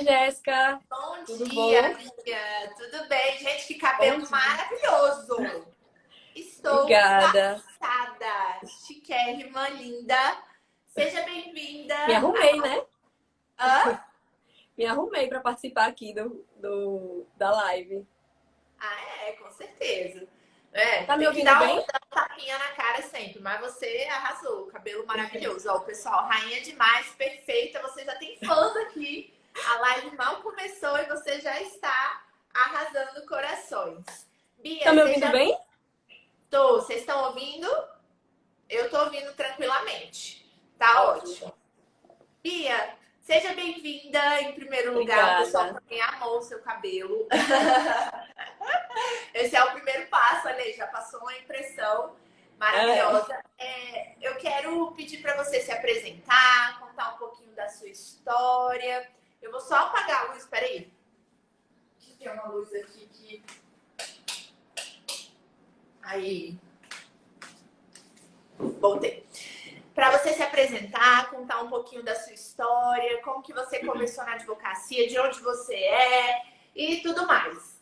Jéssica. Bom Tudo dia, bom? amiga. Tudo bem? Gente, que Bom cabelo dia. maravilhoso. Estou Obrigada. passada. Chiquérrima, linda. Seja bem-vinda. Me arrumei, né? Hã? Me arrumei para participar aqui da live. Ah, com certeza. É, Tá me tem que ouvindo dar bem? um tapinha na cara sempre, mas você arrasou. Cabelo maravilhoso. Ó, pessoal, rainha demais, perfeita. Você já tem fãs aqui. A live mal começou e você já está arrasando corações. Tá Bia, me ouvindo seja bem? Vocês estão ouvindo? Eu tô ouvindo tranquilamente. Tá Ótimo, ótimo. então. Bia, seja bem-vinda em primeiro lugar. O pessoal Obrigada. também amou o seu cabelo. Esse é o primeiro passo, Ale. Já passou uma impressão É. maravilhosa. Eu quero pedir para você se apresentar, contar um pouquinho da sua história. Eu vou só apagar a luz, peraí. Tem uma luz aqui que. Aí, voltei. Para você se apresentar, contar um pouquinho da sua história, como que você começou na advocacia, de onde você é e tudo mais.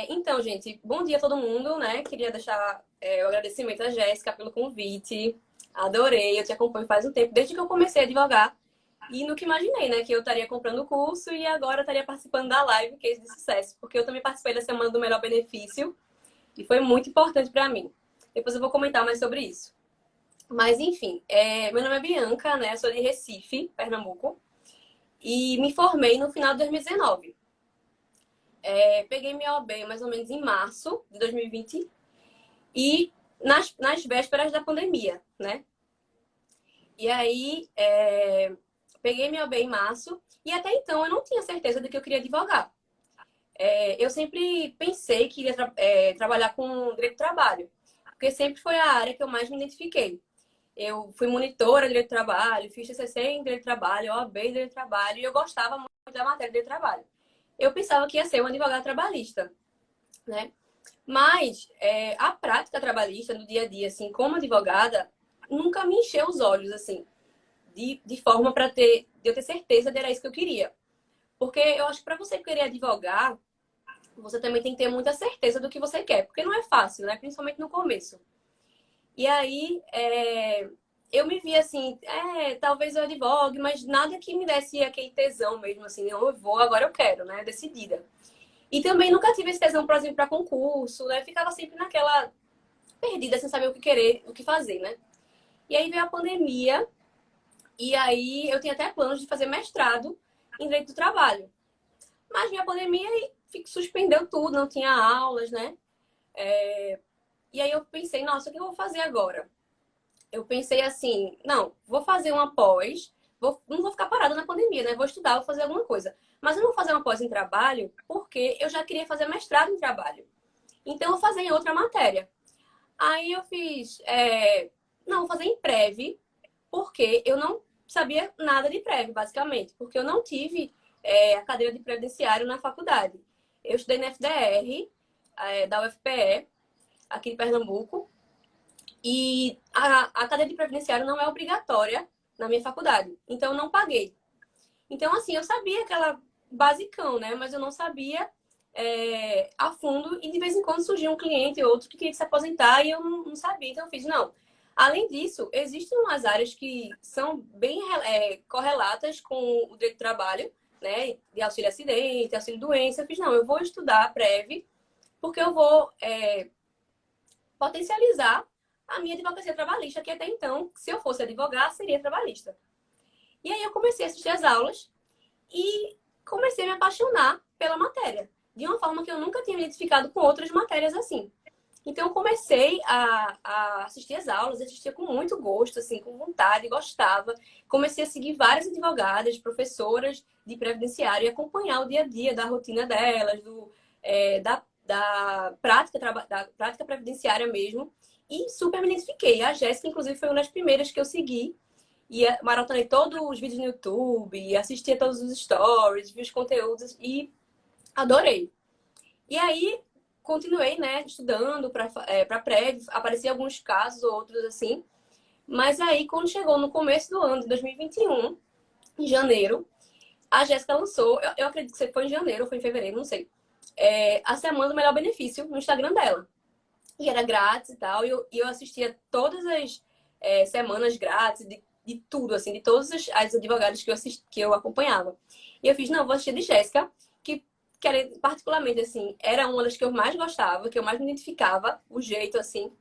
Então, gente, bom dia a todo mundo, né? Queria deixar o agradecimento à Jéssica pelo convite. Adorei, eu te acompanho faz um tempo, desde que eu comecei a advogar. E nunca imaginei, né, que eu estaria comprando o curso e agora estaria participando da live Case de Sucesso, porque eu também participei da Semana do Melhor Benefício e foi muito importante para mim. Depois eu vou comentar mais sobre isso. Mas, enfim, meu nome é Bianca, né? Eu sou de Recife, Pernambuco, e me formei no final de 2019. Peguei minha OAB mais ou menos em março de 2020 e nas vésperas da pandemia, né? E aí, peguei minha OAB em março e até então eu não tinha certeza de que eu queria advogar. Eu sempre pensei que iria trabalhar com direito do trabalho, porque sempre foi a área que eu mais me identifiquei. Eu fui monitora de direito do trabalho, fiz TCC em direito do trabalho, OAB em direito do trabalho, e eu gostava muito da matéria de direito do trabalho. Eu pensava que ia ser uma advogada trabalhista, né? Mas a prática trabalhista no dia a dia, assim, como advogada, nunca me encheu os olhos, assim, de forma para eu ter certeza de era isso que eu queria. Porque eu acho que para você querer advogar, você também tem que ter muita certeza do que você quer, porque não é fácil, né? Principalmente no começo. E aí, eu me vi assim, talvez eu advogue, mas nada que me desse aquele tesão mesmo, assim, não, eu vou, agora eu quero, né? Decidida. E também nunca tive esse tesão, por exemplo, para concurso, né? Ficava sempre naquela perdida, sem saber o que querer, o que fazer, né? E aí veio a pandemia, e aí eu tinha até planos de fazer mestrado em Direito do Trabalho. Mas veio a pandemia e suspendeu tudo, não tinha aulas, né? E aí eu pensei, nossa, o que eu vou fazer agora? Eu pensei assim, não, vou fazer uma pós, não vou ficar parada na pandemia, né? Vou estudar, vou fazer alguma coisa. Mas eu não vou fazer uma pós em trabalho porque eu já queria fazer mestrado em trabalho. Então, eu vou fazer em outra matéria. Aí eu fiz, não, vou fazer em Prev, porque eu não sabia nada de Prev, basicamente, porque eu não tive a cadeira de previdenciário na faculdade. Eu estudei na FDR, da UFPE, aqui em Pernambuco, e a cadeira de previdenciário não é obrigatória na minha faculdade, então eu não paguei. Então, assim, eu sabia aquela basicão, né? Mas eu não sabia a fundo e de vez em quando surgia um cliente ou outro que queria se aposentar e eu não sabia. Então, eu fiz, não. Além disso, existem umas áreas que são bem correlatas com o direito do trabalho, né? De auxílio acidente, auxílio doença. Eu fiz, não, eu vou estudar a Prev, porque eu vou potencializar a minha advocacia trabalhista, que até então, se eu fosse advogar, seria trabalhista. E aí eu comecei a assistir as aulas e comecei a me apaixonar pela matéria, de uma forma que eu nunca tinha me identificado com outras matérias assim. Então, eu comecei a assistir as aulas, assistia com muito gosto, assim, com vontade, gostava. Comecei a seguir várias advogadas, professoras de previdenciário e acompanhar o dia a dia da rotina delas, da prática previdenciária mesmo. E super me identifiquei. A Jéssica, inclusive, foi uma das primeiras que eu segui. E maratonei todos os vídeos no YouTube, assistia todos os stories, vi os conteúdos e adorei. E aí, continuei, né, estudando para Prev, apareciam alguns casos, outros assim. Mas aí, quando chegou no começo do ano de 2021, em janeiro, a Jéssica lançou, eu acredito que foi em janeiro ou foi em fevereiro, não sei, a semana do melhor benefício no Instagram dela. E era grátis e tal, e eu assistia todas as semanas grátis, de tudo, assim, de todas as advogadas que eu acompanhava. E eu fiz, não, vou assistir de Jéssica, que particularmente, assim, era uma das que eu mais gostava, que eu mais me identificava, o jeito, assim.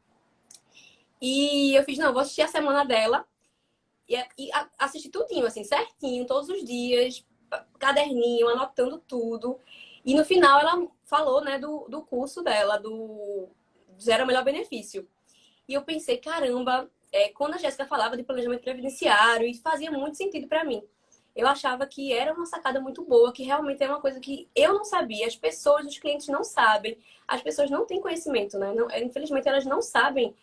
E eu fiz, não, vou assistir a semana dela e assistir tudinho, assim, certinho, todos os dias, caderninho, anotando tudo. E no final ela falou, né, do curso dela, do Zero ao Melhor Benefício. E eu pensei, caramba, quando a Jéssica falava de planejamento previdenciário, e fazia muito sentido para mim. Eu achava que era uma sacada muito boa, que realmente é uma coisa que eu não sabia, as pessoas, os clientes não sabem, as pessoas não têm conhecimento, né? Não, infelizmente, elas não sabem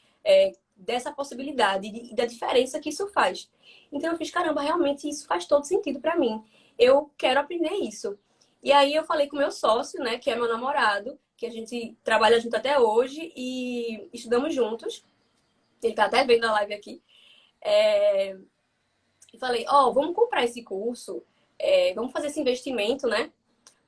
dessa possibilidade e da diferença que isso faz. Então eu fiz, caramba, realmente isso faz todo sentido para mim. Eu quero aprender isso. E aí eu falei com o meu sócio, né, que é meu namorado, que a gente trabalha junto até hoje e estudamos juntos. Ele tá até vendo a live aqui. E falei, vamos comprar esse curso, vamos fazer esse investimento, né?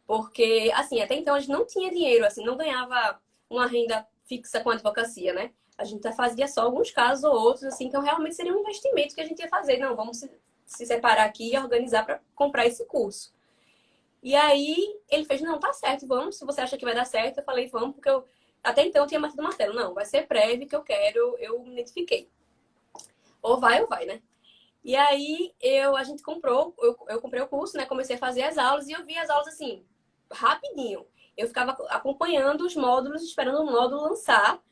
Porque, assim, até então a gente não tinha dinheiro, assim, não ganhava uma renda fixa com a advocacia, né? A gente fazia só alguns casos ou outros, assim, então realmente seria um investimento que a gente ia fazer. Não, vamos se separar aqui e organizar para comprar esse curso. E aí ele fez, não, tá certo, vamos, se você acha que vai dar certo. Eu falei, vamos, porque até então eu tinha batido o martelo. Não, vai ser prévio que eu quero, eu me identifiquei. Ou vai, né? E aí a gente comprou, eu comprei o curso, né? Comecei a fazer as aulas e eu vi as aulas assim, rapidinho. Eu ficava acompanhando os módulos, esperando o módulo lançar.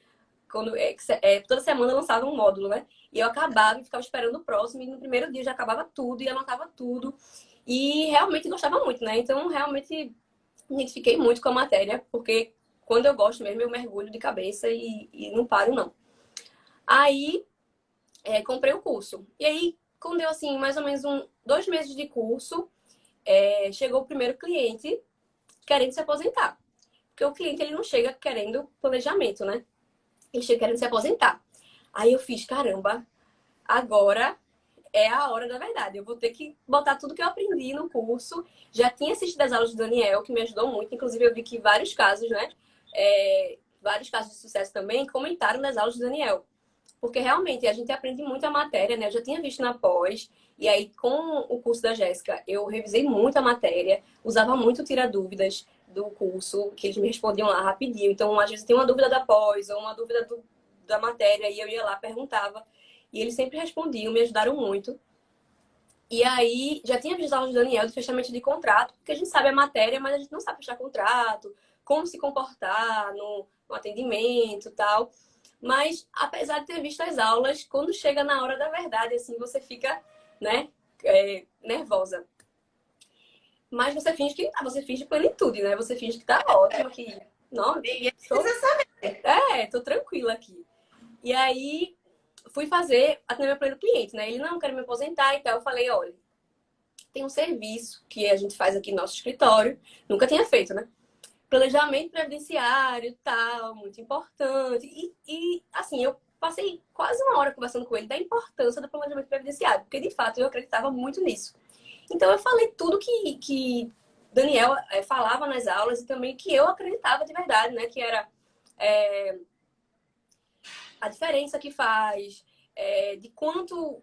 Toda semana lançava um módulo, né? E eu acabava e ficava esperando o próximo, e no primeiro dia já acabava tudo e anotava tudo. E realmente gostava muito, né? Então, realmente me identifiquei muito com a matéria, porque quando eu gosto mesmo, eu mergulho de cabeça e não paro, não. Aí, comprei o curso. E aí, quando deu, assim, mais ou menos 2 meses de curso, chegou o primeiro cliente querendo se aposentar. Porque o cliente, ele não chega querendo planejamento, né? Ele chega querendo se aposentar. Aí eu fiz, caramba, agora é a hora da verdade. Eu vou ter que botar tudo que eu aprendi no curso. Já tinha assistido as aulas do Daniel, que me ajudou muito. Inclusive, eu vi que vários casos, né? Vários casos de sucesso também comentaram nas aulas do Daniel. Porque realmente a gente aprende muito a matéria, né? Eu já tinha visto na pós. E aí, com o curso da Jéssica, eu revisei muito a matéria, usava muito tira-dúvidas do curso, que eles me respondiam lá rapidinho. Então, às vezes, tem uma dúvida da pós ou uma dúvida da matéria, e eu ia lá, perguntava. E eles sempre respondiam, me ajudaram muito. E aí, já tinha visto as aulas do Daniel de fechamento de contrato, porque a gente sabe a matéria, mas a gente não sabe fechar contrato, como se comportar no atendimento e tal. Mas, apesar de ter visto as aulas, quando chega na hora da verdade, assim, você fica, né, nervosa. Mas você finge plenitude, né? Você finge que tá ótimo, que, não, Ninguém precisa saber. tô tranquila aqui. E aí, fui atender meu primeiro cliente, né? Ele, não, quero me aposentar e tal. Eu falei, olha, tem um serviço que a gente faz aqui no nosso escritório, nunca tinha feito, né? Planejamento previdenciário, tal, muito importante. E assim, eu passei quase uma hora conversando com ele da importância do planejamento previdenciário, porque de fato eu acreditava muito nisso. Então eu falei tudo que Daniel falava nas aulas e também que eu acreditava de verdade, né? Que era a diferença que faz, de quanto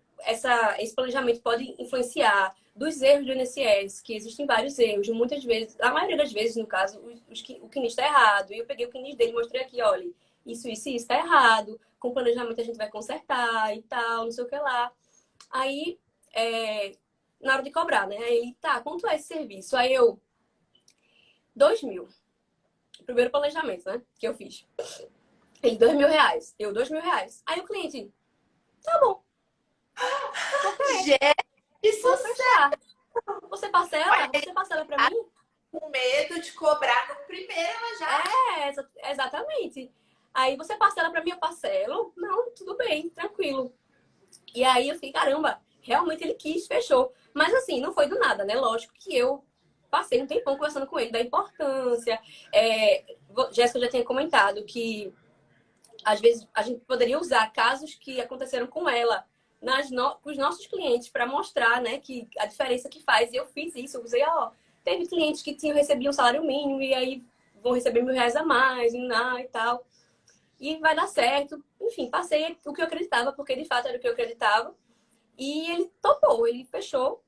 esse planejamento pode influenciar, dos erros do INSS, que existem vários erros, muitas vezes, a maioria das vezes, no caso, o CNIS está errado. E eu peguei o CNIS dele e mostrei aqui, olha, isso está errado, com planejamento a gente vai consertar e tal, não sei o que lá. Aí, na hora de cobrar, né? Aí ele, tá, quanto é esse serviço? Aí eu, 2.000. O primeiro planejamento, né? Que eu fiz. Ele, R$ 2.000. Eu, R$ 2.000. Aí o cliente, tá bom. Gente, isso Vou fechar. Você parcela? é Você parcela pra mim? com medo de cobrar no primeiro, ela já. Exatamente. Aí você parcela pra mim, eu parcelo? Não, tudo bem, tranquilo. E aí eu fiquei, caramba, realmente ele quis, fechou. Mas assim, não foi do nada, né? Lógico que eu passei um tempão conversando com ele da importância. Jéssica já tinha comentado que às vezes a gente poderia usar casos que aconteceram com ela com os nossos clientes para mostrar, né, que a diferença que faz. E eu fiz isso, eu usei, ó, teve clientes que recebiam um salário mínimo e aí vão receber R$ 1.000 a mais e tal. E vai dar certo. Enfim, passei o que eu acreditava, porque de fato era o que eu acreditava. E ele topou, ele fechou.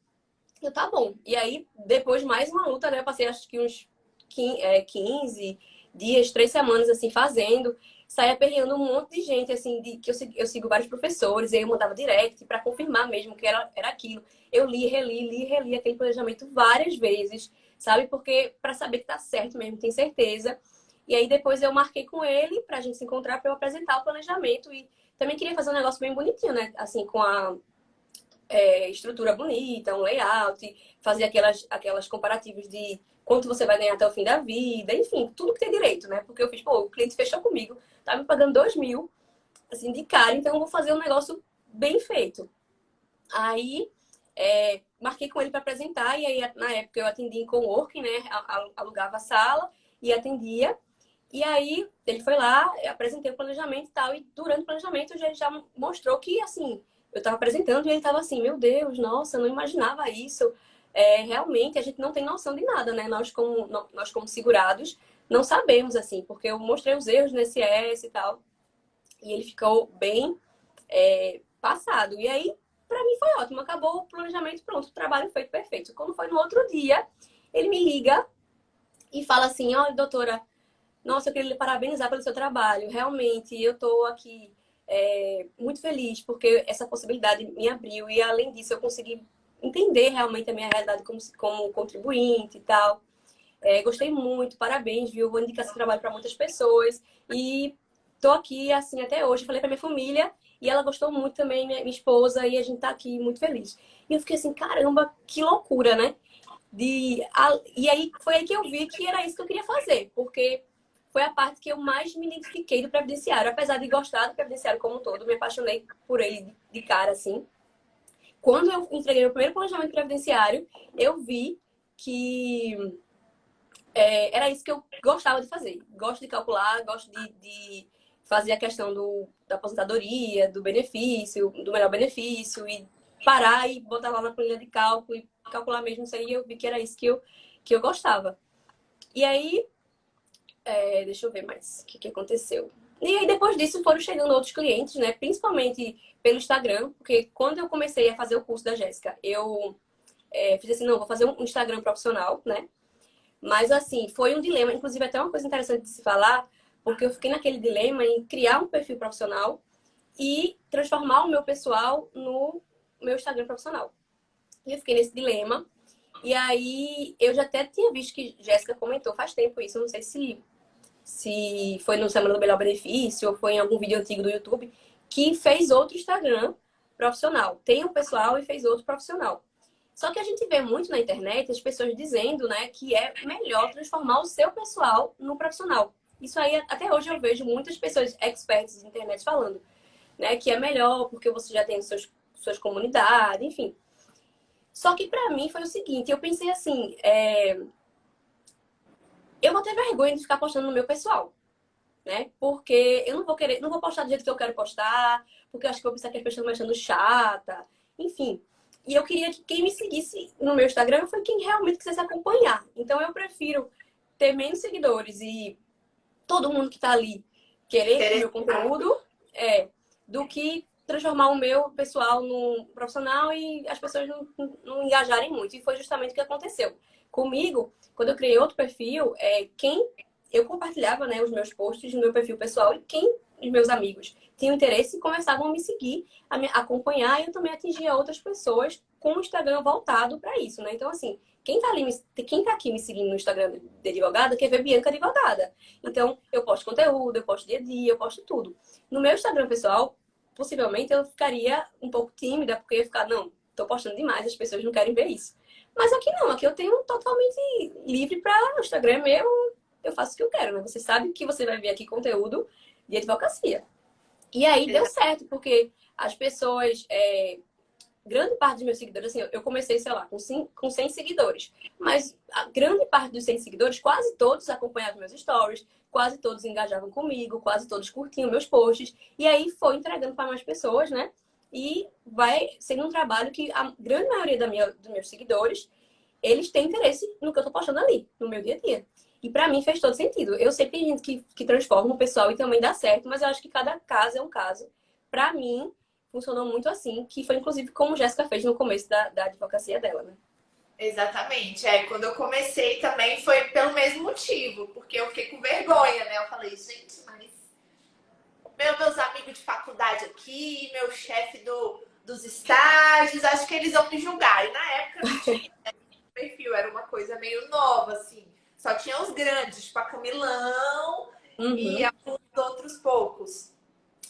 Eu, tá bom. E aí, depois de mais uma luta, né? Eu passei acho que uns 15 dias, 3 semanas, assim, fazendo. Saía aperreando um monte de gente, assim, que eu sigo vários professores. E aí eu mandava direct para confirmar mesmo que era aquilo. Eu li, reli aquele planejamento várias vezes, sabe? Porque para saber que tá certo mesmo, tem certeza. E aí depois eu marquei com ele pra gente se encontrar para eu apresentar o planejamento. E também queria fazer um negócio bem bonitinho, né? Assim, com a estrutura bonita, um layout, fazer aquelas comparativos de quanto você vai ganhar até o fim da vida, enfim, tudo que tem direito, né? Porque eu fiz, pô, o cliente fechou comigo, tá me pagando 2.000, assim, de cara, então eu vou fazer um negócio bem feito. Aí, marquei com ele para apresentar, e aí, na época, eu atendia em coworking, né? Alugava a sala e atendia. E aí, ele foi lá, eu apresentei o planejamento e tal, e durante o planejamento ele já mostrou que, assim, eu estava apresentando e ele estava assim, meu Deus, nossa, eu não imaginava isso. Realmente, a gente não tem noção de nada, né? Nós como segurados, não sabemos, assim, porque eu mostrei os erros no INSS e tal, e ele ficou bem passado. E aí, para mim foi ótimo, acabou o planejamento, pronto, o trabalho feito perfeito. Quando foi no outro dia, ele me liga e fala assim, olha, doutora, nossa, eu queria lhe parabenizar pelo seu trabalho. Realmente, eu estou aqui muito feliz porque essa possibilidade me abriu e, além disso, eu consegui entender realmente a minha realidade como contribuinte e tal. Gostei muito, parabéns, viu? Vou indicar seu trabalho para muitas pessoas e estou aqui, assim, até hoje. Falei para minha família e ela gostou muito também, minha esposa, e a gente está aqui muito feliz. E eu fiquei assim, caramba, que loucura, né? E aí foi aí que eu vi que era isso que eu queria fazer, porque foi a parte que eu mais me identifiquei do previdenciário. Apesar de gostar do previdenciário como um todo, me apaixonei por ele de cara, assim. Quando eu entreguei meu primeiro planejamento previdenciário, eu vi que era isso que eu gostava de fazer. Gosto de calcular, gosto de fazer a questão da aposentadoria, do benefício, do melhor benefício, e parar e botar lá na planilha de cálculo e calcular mesmo isso aí. Eu vi que era isso que eu gostava. E aí, deixa eu ver mais o que aconteceu. E aí, depois disso, foram chegando outros clientes, né? Principalmente pelo Instagram, porque quando eu comecei a fazer o curso da Jéssica, eu fiz assim, não, vou fazer um Instagram profissional, né? Mas, assim, foi um dilema. Inclusive, até uma coisa interessante de se falar, porque eu fiquei naquele dilema em criar um perfil profissional e transformar o meu pessoal no meu Instagram profissional. E eu fiquei nesse dilema. E aí, eu já até tinha visto que Jéssica comentou faz tempo isso, eu não sei se foi no Semana do Melhor Benefício ou foi em algum vídeo antigo do YouTube, que fez outro Instagram profissional. Tem um pessoal e fez outro profissional. Só que a gente vê muito na internet as pessoas dizendo, né, que é melhor transformar o seu pessoal no profissional. Isso aí, até hoje eu vejo muitas pessoas expertas de internet falando, né, que é melhor porque você já tem suas comunidades, enfim. Só que pra mim foi o seguinte, eu pensei assim, eu vou ter vergonha de ficar postando no meu pessoal, né? Porque eu não vou postar do jeito que eu quero postar, porque eu acho que eu vou pensar que as pessoas estão me achando chata, enfim. E eu queria que quem me seguisse no meu Instagram foi quem realmente quisesse acompanhar. Então eu prefiro ter menos seguidores e todo mundo que tá ali querer o meu conteúdo, do que transformar o meu pessoal num profissional e as pessoas não engajarem muito. E foi justamente o que aconteceu. Comigo, quando eu criei outro perfil, quem eu compartilhava, né, os meus posts no meu perfil pessoal e quem os meus amigos tinham interesse e começavam a me seguir, a me acompanhar, e eu também atingia outras pessoas com o Instagram voltado para isso, né? Então, assim, quem tá aqui me seguindo no Instagram de advogada quer ver Bianca advogada. Então, eu posto conteúdo, eu posto dia a dia, eu posto tudo. No meu Instagram pessoal, possivelmente eu ficaria um pouco tímida, porque eu ia ficar, não, tô postando demais, as pessoas não querem ver isso. Mas aqui não, aqui eu tenho totalmente livre para o Instagram é meu, eu faço o que eu quero, né? Você sabe que você vai ver aqui conteúdo de advocacia. E aí deu certo, porque as pessoas, grande parte dos meus seguidores, assim, eu comecei, sei lá, com 100 seguidores. Mas a grande parte dos 100 seguidores, quase todos acompanhavam meus stories, quase todos engajavam comigo, quase todos curtiam meus posts. E aí foi entregando para mais pessoas, né? e vai sendo um trabalho que a grande maioria dos meus seguidores, eles têm interesse no que eu tô postando ali, no meu dia a dia. E pra mim fez todo sentido. Eu sei que tem gente que transforma o pessoal e também dá certo, mas eu acho que cada caso é um caso. Pra mim, funcionou muito assim, que foi inclusive como Jéssica fez no começo da advocacia dela, né? Exatamente. Quando eu comecei também foi pelo mesmo motivo, porque eu fiquei com vergonha, né? Eu falei, gente, mas meus amigos de faculdade aqui, meu chefe dos estágios, acho que eles vão me julgar. E na época não tinha perfil, era uma coisa meio nova, assim. Só tinha os grandes, tipo a Camilão e Uhum. alguns outros poucos.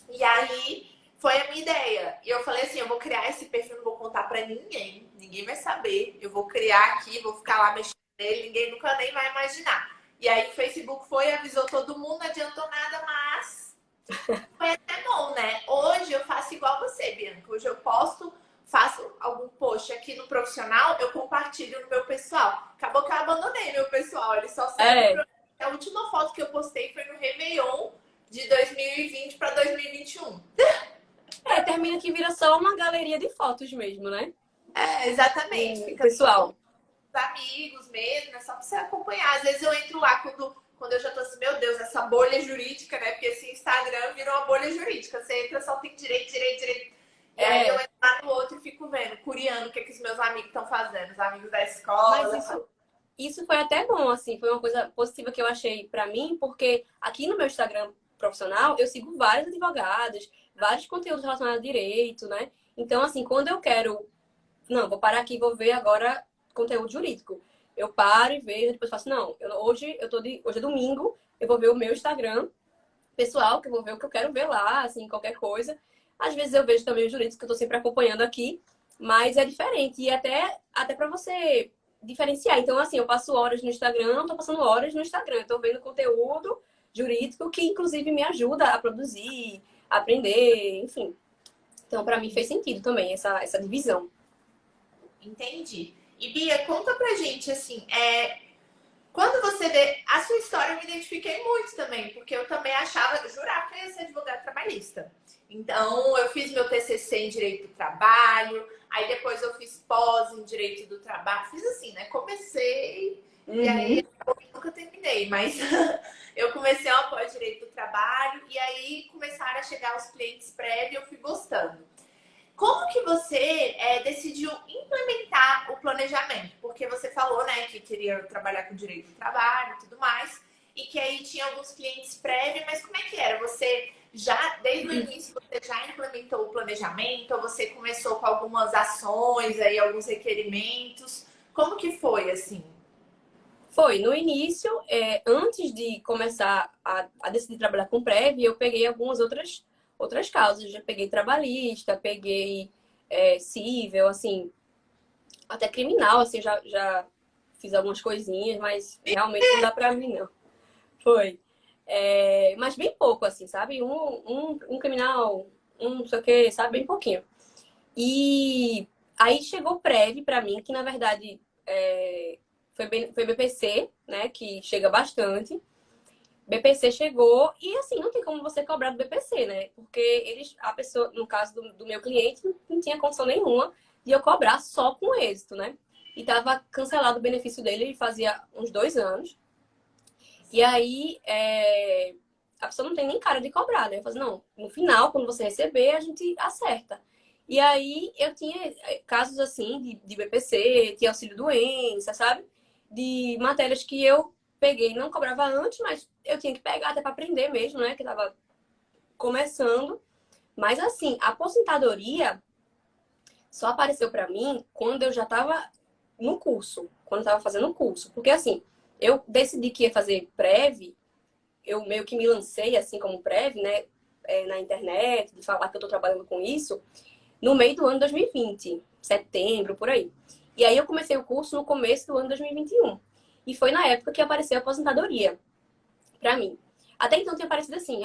E aí foi a minha ideia. E eu falei assim, eu vou criar esse perfil, não vou contar pra ninguém. Ninguém vai saber. Eu vou criar aqui, vou ficar lá mexendo nele, ninguém nunca nem vai imaginar. E aí o Facebook foi, avisou todo mundo, não adiantou nada, mas foi até bom, né? Hoje eu faço igual você, Bianca. Hoje eu posto, faço algum post aqui no profissional, eu compartilho no meu pessoal. Acabou que eu abandonei meu pessoal, ele só serve É, pra... A última foto que eu postei foi no Réveillon de 2020 para 2021. termina que vira só uma galeria de fotos mesmo, né? Exatamente. O Fica só com pessoal. os amigos mesmo, é só pra você acompanhar. Às vezes eu entro lá quando eu já tô assim, meu Deus, essa bolha jurídica, né? Porque esse Instagram virou uma bolha jurídica. Você entra, só tem direito, direito, direito. E aí eu É, entro lá no outro e fico vendo, curiando o que os meus amigos estão fazendo. Os amigos da mas escola. isso foi até bom, assim, foi uma coisa positiva que eu achei pra mim, porque aqui no meu Instagram profissional eu sigo vários advogados, vários conteúdos relacionados a direito, né? Então, assim, quando eu quero, não, vou parar aqui e vou ver agora conteúdo jurídico. Eu paro e vejo, depois faço, não, hoje é domingo, eu vou ver o meu Instagram pessoal, que eu vou ver o que eu quero ver lá, assim, qualquer coisa. Às vezes eu vejo também os jurídicos que eu tô sempre acompanhando aqui, mas é diferente. E até para você diferenciar. Então, assim, eu passo horas no Instagram, não tô passando horas no Instagram. Eu tô vendo conteúdo jurídico que, inclusive, me ajuda a produzir, a aprender, enfim. Então, para mim, fez sentido também essa divisão. Entendi. E Bia, conta pra gente assim, quando você vê a sua história, eu me identifiquei muito também, porque eu também achava, eu jurava que eu ia ser advogada trabalhista. Então, eu fiz meu TCC em Direito do Trabalho, aí depois eu fiz pós em Direito do Trabalho. Fiz assim, né? Comecei e aí Uhum. nunca terminei, mas eu comecei uma pós Direito do Trabalho e aí começaram a chegar os clientes prévios e eu fui gostando. Como que você decidiu implementar o planejamento? Porque você falou, né, que queria trabalhar com direito do trabalho e tudo mais, e que aí tinha alguns clientes prévios, mas como é que era? Você já, desde o início, você já implementou o planejamento, ou você começou com algumas ações aí, alguns requerimentos? Como que foi, assim? Foi, no início, antes de começar a decidir trabalhar com Prev, eu peguei algumas outras causas. Já peguei trabalhista, peguei cível, assim, até criminal, assim, já fiz algumas coisinhas, mas realmente não dá pra mim, não. Foi. Mas bem pouco, assim, sabe? Um criminal, um não sei o quê, sabe? Bem pouquinho. E aí chegou Prev pra mim, que na verdade foi BPC, né? Que chega bastante. BPC chegou e assim, não tem como você cobrar do BPC, né? Porque a pessoa, no caso do meu cliente, não tinha condição nenhuma de eu cobrar só com êxito, né? E tava cancelado o benefício dele fazia uns 2 anos. E aí, a pessoa não tem nem cara de cobrar, né? Eu falei, não, no final, quando você receber, a gente acerta. E aí, eu tinha casos assim de BPC, tinha auxílio-doença, sabe? De matérias que eu peguei, não cobrava antes, mas eu tinha que pegar até para aprender mesmo, né? Que tava começando. Mas assim, a aposentadoria só apareceu para mim quando eu já tava no curso, quando eu tava fazendo o curso. Porque assim, eu decidi que ia fazer prév, eu meio que me lancei assim como prév, né, na internet, de falar que eu tô trabalhando com isso, no meio do ano 2020, setembro, por aí. E aí eu comecei o curso no começo do ano 2021. E 21. E foi na época que apareceu a aposentadoria pra mim. Até então tinha aparecido assim,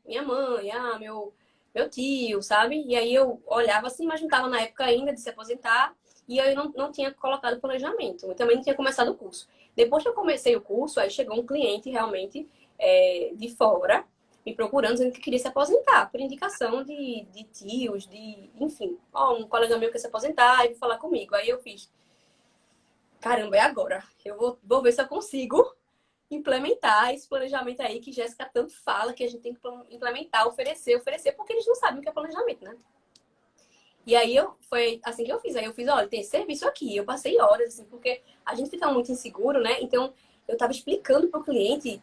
minha mãe, meu tio, sabe? E aí eu olhava assim, mas não estava na época ainda de se aposentar. E eu não tinha colocado planejamento. Eu também não tinha começado o curso. Depois que eu comecei o curso, aí chegou um cliente realmente de fora. me procurando, dizendo que queria se aposentar, por indicação de tios, enfim. Ó, um colega meu quer se aposentar e veio falar comigo. Aí eu fiz, caramba, é agora. Eu vou ver se eu consigo implementar esse planejamento aí que Jéssica tanto fala, que a gente tem que implementar, oferecer, porque eles não sabem o que é planejamento, né? E aí foi assim que eu fiz. Aí eu fiz, olha, tem esse serviço aqui. Eu passei horas, assim, porque a gente fica muito inseguro, né? Então, eu estava explicando para o cliente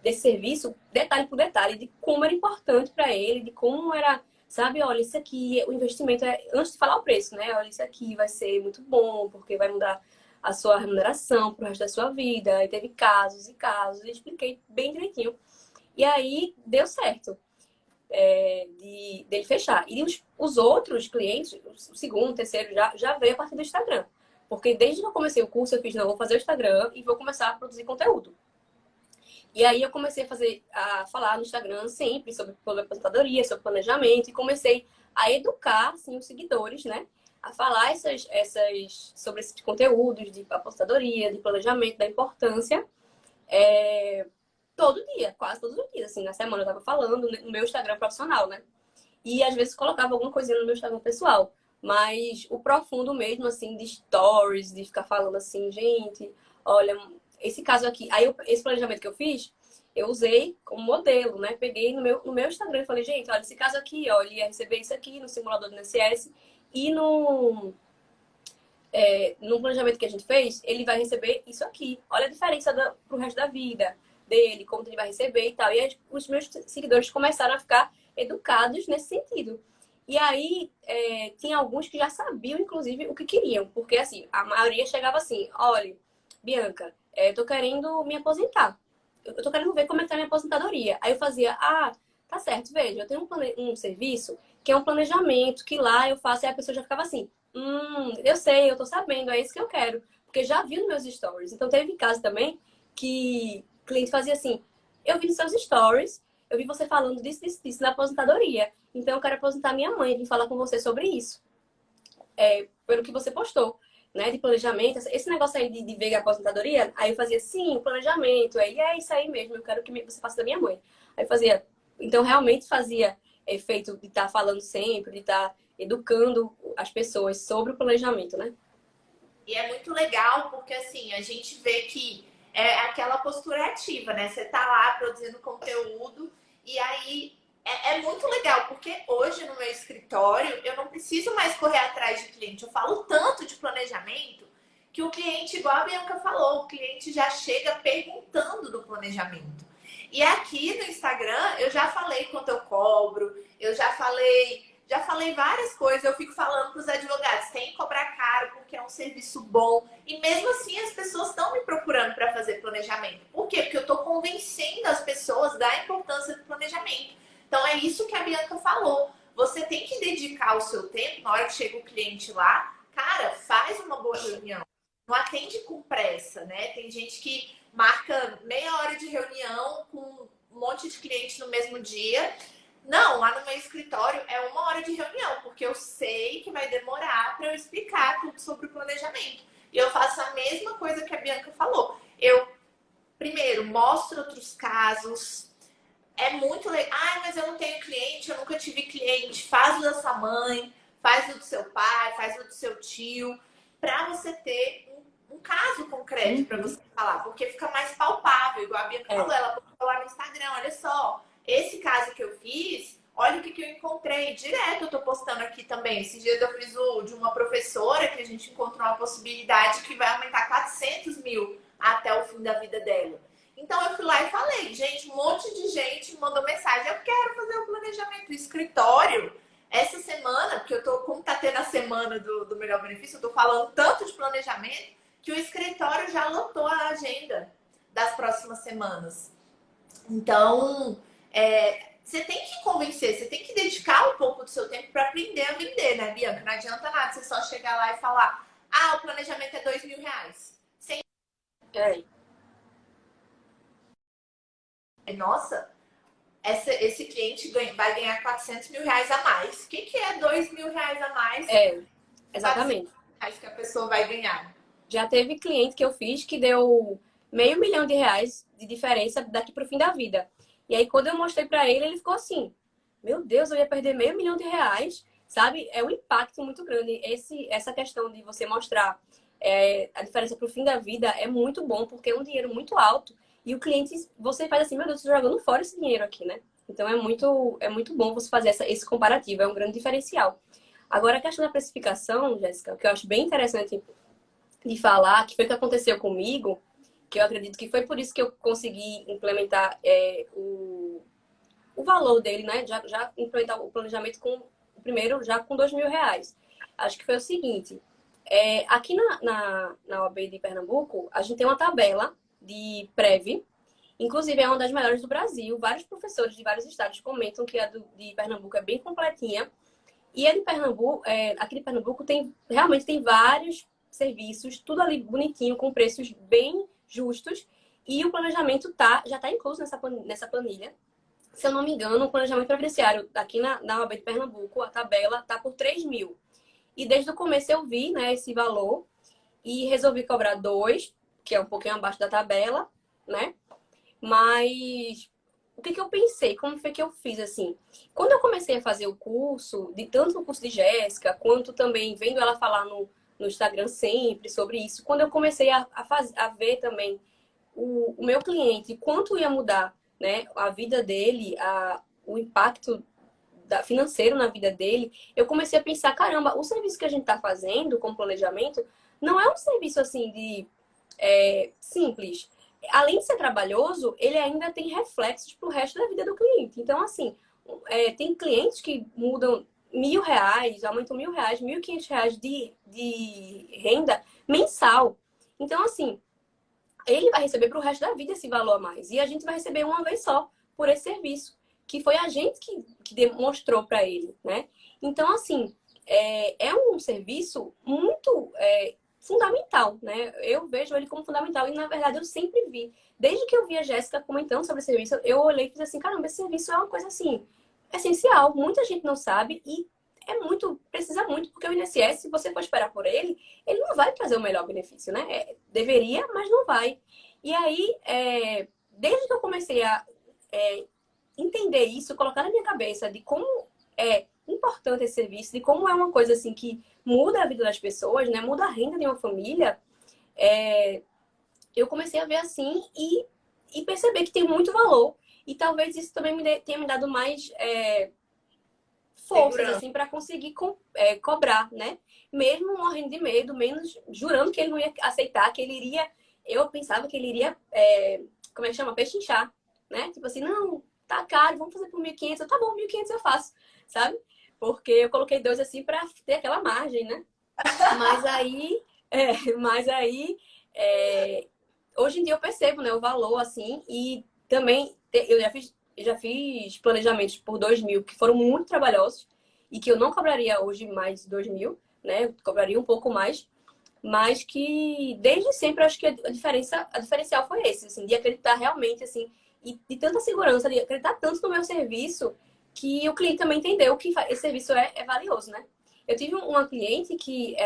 desse serviço, detalhe por detalhe, de como era importante para ele, de como era, sabe, olha, isso aqui, o investimento é, antes de falar o preço, né? Olha, isso aqui vai ser muito bom, porque vai mudar a sua remuneração pro resto da sua vida. E teve casos e casos, e expliquei bem direitinho. E aí deu certo. Dele fechar. E os outros clientes, o segundo, o terceiro, já veio a partir do Instagram. Porque desde que eu comecei o curso, eu fiz, não, vou fazer o Instagram e vou começar a produzir conteúdo. E aí eu comecei a falar no Instagram sempre sobre aposentadoria, sobre planejamento, e comecei a educar, assim, os seguidores, né? A falar sobre esses conteúdos de aposentadoria, de planejamento, da importância. Todo dia, quase todos os dias, assim, na semana eu tava falando no meu Instagram profissional, né? E às vezes colocava alguma coisinha no meu Instagram pessoal. Mas o profundo mesmo, assim, de stories, de ficar falando assim, gente, olha, esse caso aqui. Aí, esse planejamento que eu fiz, eu usei como modelo, né? Peguei no meu Instagram e falei, gente, olha, esse caso aqui, ó, ele ia receber isso aqui no simulador do INSS e no planejamento que a gente fez, ele vai receber isso aqui. Olha a diferença pro resto da vida dele, como ele vai receber e tal. E aí, os meus seguidores começaram a ficar educados nesse sentido. E aí, tinha alguns que já sabiam, inclusive, o que queriam. Porque, assim, a maioria chegava assim, olha, Bianca, eu tô querendo me aposentar. Eu tô querendo ver como é que tá a minha aposentadoria. Aí eu fazia, tá certo, veja, eu tenho um serviço que é um planejamento, que lá eu faço, e a pessoa já ficava assim, eu sei, eu tô sabendo, é isso que eu quero. Porque já viu nos meus stories. Então, teve caso também que o cliente fazia assim, eu vi nos seus stories, eu vi você falando disso, disso, disso na aposentadoria. Então, eu quero aposentar minha mãe, vim falar com você sobre isso. Pelo que você postou, né? De planejamento. Esse negócio aí de ver a aposentadoria, aí eu fazia, sim, planejamento. Aí, é isso aí mesmo, eu quero que você faça da minha mãe. Aí eu fazia, então realmente fazia efeito de estar falando sempre, de estar educando as pessoas sobre o planejamento, né? E é muito legal porque, assim, a gente vê que é aquela postura ativa, né? Você tá lá produzindo conteúdo e aí é muito legal, porque hoje no meu escritório eu não preciso mais correr atrás de cliente. Eu falo tanto de planejamento que o cliente, igual a Bianca falou, o cliente já chega perguntando do planejamento. E aqui no Instagram eu já falei quanto eu cobro, eu já falei várias coisas, eu fico falando para os advogados, tem que cobrar caro porque é um serviço bom. E mesmo assim as pessoas estão me procurando para fazer planejamento. Por quê? Porque eu estou convencendo as pessoas da importância do planejamento. Então é isso que a Bianca falou. Você tem que dedicar o seu tempo na hora que chega o cliente lá. Cara, faz uma boa reunião. Não atende com pressa, né? Tem gente que marca meia hora de reunião com um monte de cliente no mesmo dia. Não, lá no meu escritório é 1 hora de reunião, porque eu sei que vai demorar para eu explicar tudo sobre o planejamento. E eu faço a mesma coisa que a Bianca falou. Eu, primeiro, mostro outros casos. É muito legal. Mas eu não tenho cliente, eu nunca tive cliente. Faz o da sua mãe, faz o do seu pai, faz o do seu tio, para você ter um caso concreto para você falar, porque fica mais palpável, igual a Bianca falou, ela postou lá no Instagram, olha só, esse caso que eu fiz, olha o que eu encontrei. Direto eu tô postando aqui também. Esses dias eu fiz o de uma professora que a gente encontrou uma possibilidade que vai aumentar 400 mil até o fim da vida dela. Então eu fui lá e falei, gente, um monte de gente me mandou mensagem, eu quero fazer o planejamento. O escritório, essa semana, porque como tá tendo a semana do melhor benefício, eu tô falando tanto de planejamento que o escritório já lotou a agenda das próximas semanas. Então, você tem que convencer, você tem que dedicar um pouco do seu tempo para aprender a vender, né, Bianca? Não adianta nada você só chegar lá e falar, o planejamento é R$2.000. Sem... Nossa, esse cliente vai ganhar R$400 mil a mais. O que é R$2.000 a mais? Exatamente. R$400 que a pessoa vai ganhar. Já teve cliente que eu fiz que deu R$500 mil de diferença daqui pro fim da vida. E aí, quando eu mostrei pra ele, ele ficou assim, meu Deus, eu ia perder R$ 500 mil, sabe? É um impacto muito grande. Essa questão de você mostrar a diferença pro fim da vida é muito bom, porque é um dinheiro muito alto. E o cliente, você faz assim, meu Deus, estou jogando fora esse dinheiro aqui, né? Então, é muito bom você fazer esse comparativo, é um grande diferencial. Agora, a questão da precificação, Jéssica, que eu acho bem interessante de falar, que foi o que aconteceu comigo, que eu acredito que foi por isso que eu consegui implementar o valor dele, né? Já implementar o planejamento com o primeiro, já com R$ 2.000. Acho que foi o seguinte: aqui na OAB de Pernambuco, a gente tem uma tabela de prévio, inclusive é uma das melhores do Brasil. Vários professores de vários estados comentam que a de Pernambuco é bem completinha. E a de Pernambuco, aqui de Pernambuco realmente tem vários serviços, tudo ali bonitinho, com preços bem justos. E o planejamento já está incluso nessa planilha. Se eu não me engano, o planejamento previdenciário aqui na OAB de Pernambuco, a tabela está por 3 mil. E desde o começo eu vi, né, esse valor e resolvi cobrar 2, que é um pouquinho abaixo da tabela, né? Mas o que eu pensei? Como foi que eu fiz assim? Quando eu comecei a fazer o curso, tanto o curso de Jéssica, quanto também vendo ela falar no Instagram sempre sobre isso, quando eu comecei a ver também o meu cliente, quanto ia mudar, né, a vida dele, o impacto financeiro na vida dele, eu comecei a pensar, caramba, o serviço que a gente está fazendo com planejamento não é um serviço assim de simples. Além de ser trabalhoso, ele ainda tem reflexos para o resto da vida do cliente. Então, assim, tem clientes que mudam R$ 1.000, aumentam R$ 1.000, R$ 1.500 de renda mensal. Então, assim, ele vai receber para o resto da vida esse valor a mais. E a gente vai receber uma vez só por esse serviço, que foi a gente que demonstrou para ele, né? Então, assim, é um serviço muito fundamental, né? Eu vejo ele como fundamental e, na verdade, eu sempre vi. Desde que eu vi a Jéssica comentando sobre o serviço, eu olhei e fiz assim, caramba, esse serviço é uma coisa, assim, essencial. Muita gente não sabe e precisa muito, porque o INSS, se você for esperar por ele não vai trazer o melhor benefício, né? Deveria, mas não vai. E aí, desde que eu comecei a entender isso, colocar na minha cabeça de como é importante esse serviço, de como é uma coisa assim que muda a vida das pessoas, né? Muda a renda de uma família, eu comecei a ver assim e perceber que tem muito valor. E talvez isso também tenha me dado mais forças assim para conseguir cobrar, né? Mesmo morrendo de medo, menos jurando que ele não ia aceitar, que ele iria. Eu pensava que ele iria, como é que chama? Pechinchar, né? Tipo assim, não, tá caro, vamos fazer por 1.500. Tá bom, 1.500 eu faço, sabe? Porque eu coloquei 2 assim para ter aquela margem, né? Mas aí, mas aí, hoje em dia eu percebo, né, o valor assim e também eu já fiz planejamentos por 2.000 que foram muito trabalhosos e que eu não cobraria hoje mais 2.000, né? Eu cobraria um pouco mais, mas que desde sempre eu acho que a diferencial foi esse, assim, de acreditar realmente, assim, e de tanta segurança, de acreditar tanto no meu serviço que o cliente também entendeu que esse serviço é valioso, né? Eu tive uma cliente que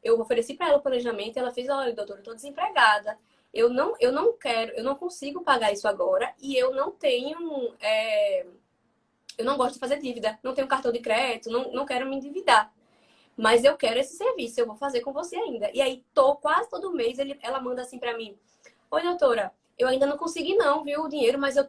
eu ofereci para ela o planejamento e ela fez, olha, doutora, eu tô desempregada. Eu não consigo pagar isso agora e eu não tenho, eu não gosto de fazer dívida, não tenho cartão de crédito, não quero me endividar. Mas eu quero esse serviço, eu vou fazer com você ainda. E aí, quase todo mês, ela manda assim para mim, oi, doutora, eu ainda não consegui não, viu, o dinheiro, mas eu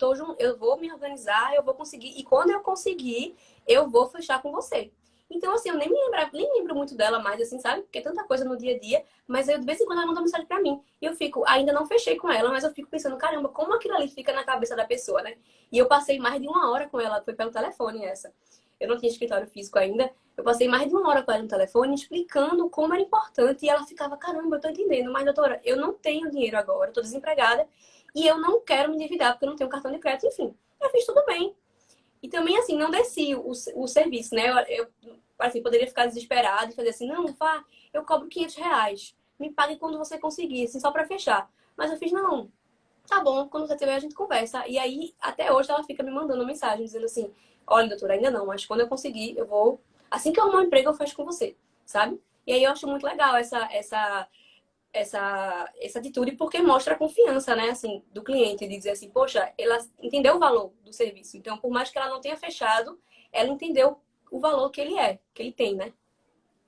vou me organizar, eu vou conseguir. E quando eu conseguir, eu vou fechar com você. Então, assim, eu nem lembro muito dela mais, assim, sabe? Porque é tanta coisa no dia a dia. Mas eu, de vez em quando, ela manda mensagem pra mim. E eu fico, ainda não fechei com ela, mas eu fico pensando, caramba, como aquilo ali fica na cabeça da pessoa, né? E eu passei mais de 1 hora com ela, foi pelo telefone essa. Eu não tinha escritório físico ainda. Eu passei mais de 1 hora com ela no telefone, explicando como era importante. E ela ficava, caramba, eu tô entendendo. Mas, doutora, eu não tenho dinheiro agora, eu tô desempregada. E eu não quero me endividar, porque eu não tenho cartão de crédito. Enfim, eu fiz tudo bem. E também, assim, não desci o serviço, né? Assim, poderia ficar desesperada e fazer assim, não, vá, eu cobro R$ 500. Me pague quando você conseguir, assim, só pra fechar. Mas eu fiz, não, tá bom, quando você tiver a gente conversa. E aí, até hoje, ela fica me mandando mensagem, dizendo assim, olha, doutora, ainda não, mas quando eu conseguir, eu vou... Assim que eu arrumar um emprego, eu fecho com você, sabe? E aí eu acho muito legal essa atitude porque mostra a confiança, né, assim, do cliente, de dizer assim, poxa, ela entendeu o valor do serviço. Então, por mais que ela não tenha fechado, ela entendeu o valor que ele tem, né?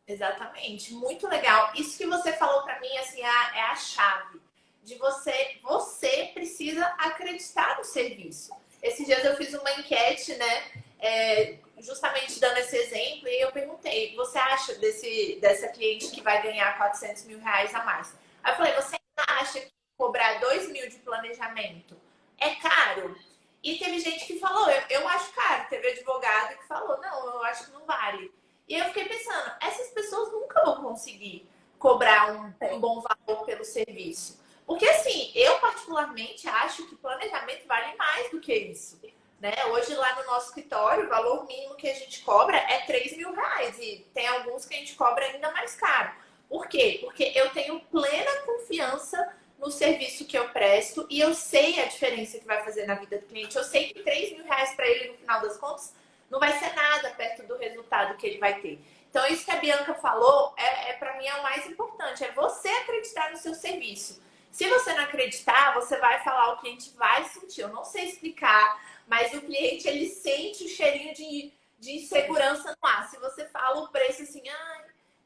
Exatamente, muito legal. Isso que você falou para mim, assim, é a chave de você precisa acreditar no serviço. Esses dias eu fiz uma enquete, né, justamente dando esse exemplo, e eu perguntei, você acha dessa cliente que vai ganhar 400 mil reais a mais? Aí eu falei, você acha que cobrar 2 mil de planejamento é caro? E teve gente que falou, eu acho caro. Teve advogado que falou, não, eu acho que não vale. E eu fiquei pensando, essas pessoas nunca vão conseguir cobrar um bom valor pelo serviço. Porque assim, eu particularmente acho que planejamento vale mais do que isso. Né? Hoje lá no nosso escritório, o valor mínimo que a gente cobra é 3 mil reais. E tem alguns que a gente cobra ainda mais caro. Por quê? Porque eu tenho plena confiança no serviço que eu presto e eu sei a diferença que vai fazer na vida do cliente. Eu sei que 3 mil reais para ele, no final das contas, não vai ser nada perto do resultado que ele vai ter. Então, isso que a Bianca falou, para mim, é o mais importante. É você acreditar no seu serviço. Se você não acreditar, você vai falar, o cliente vai sentir. Eu não sei explicar, mas o cliente, ele sente o cheirinho de insegurança no ar. Se você fala o preço assim,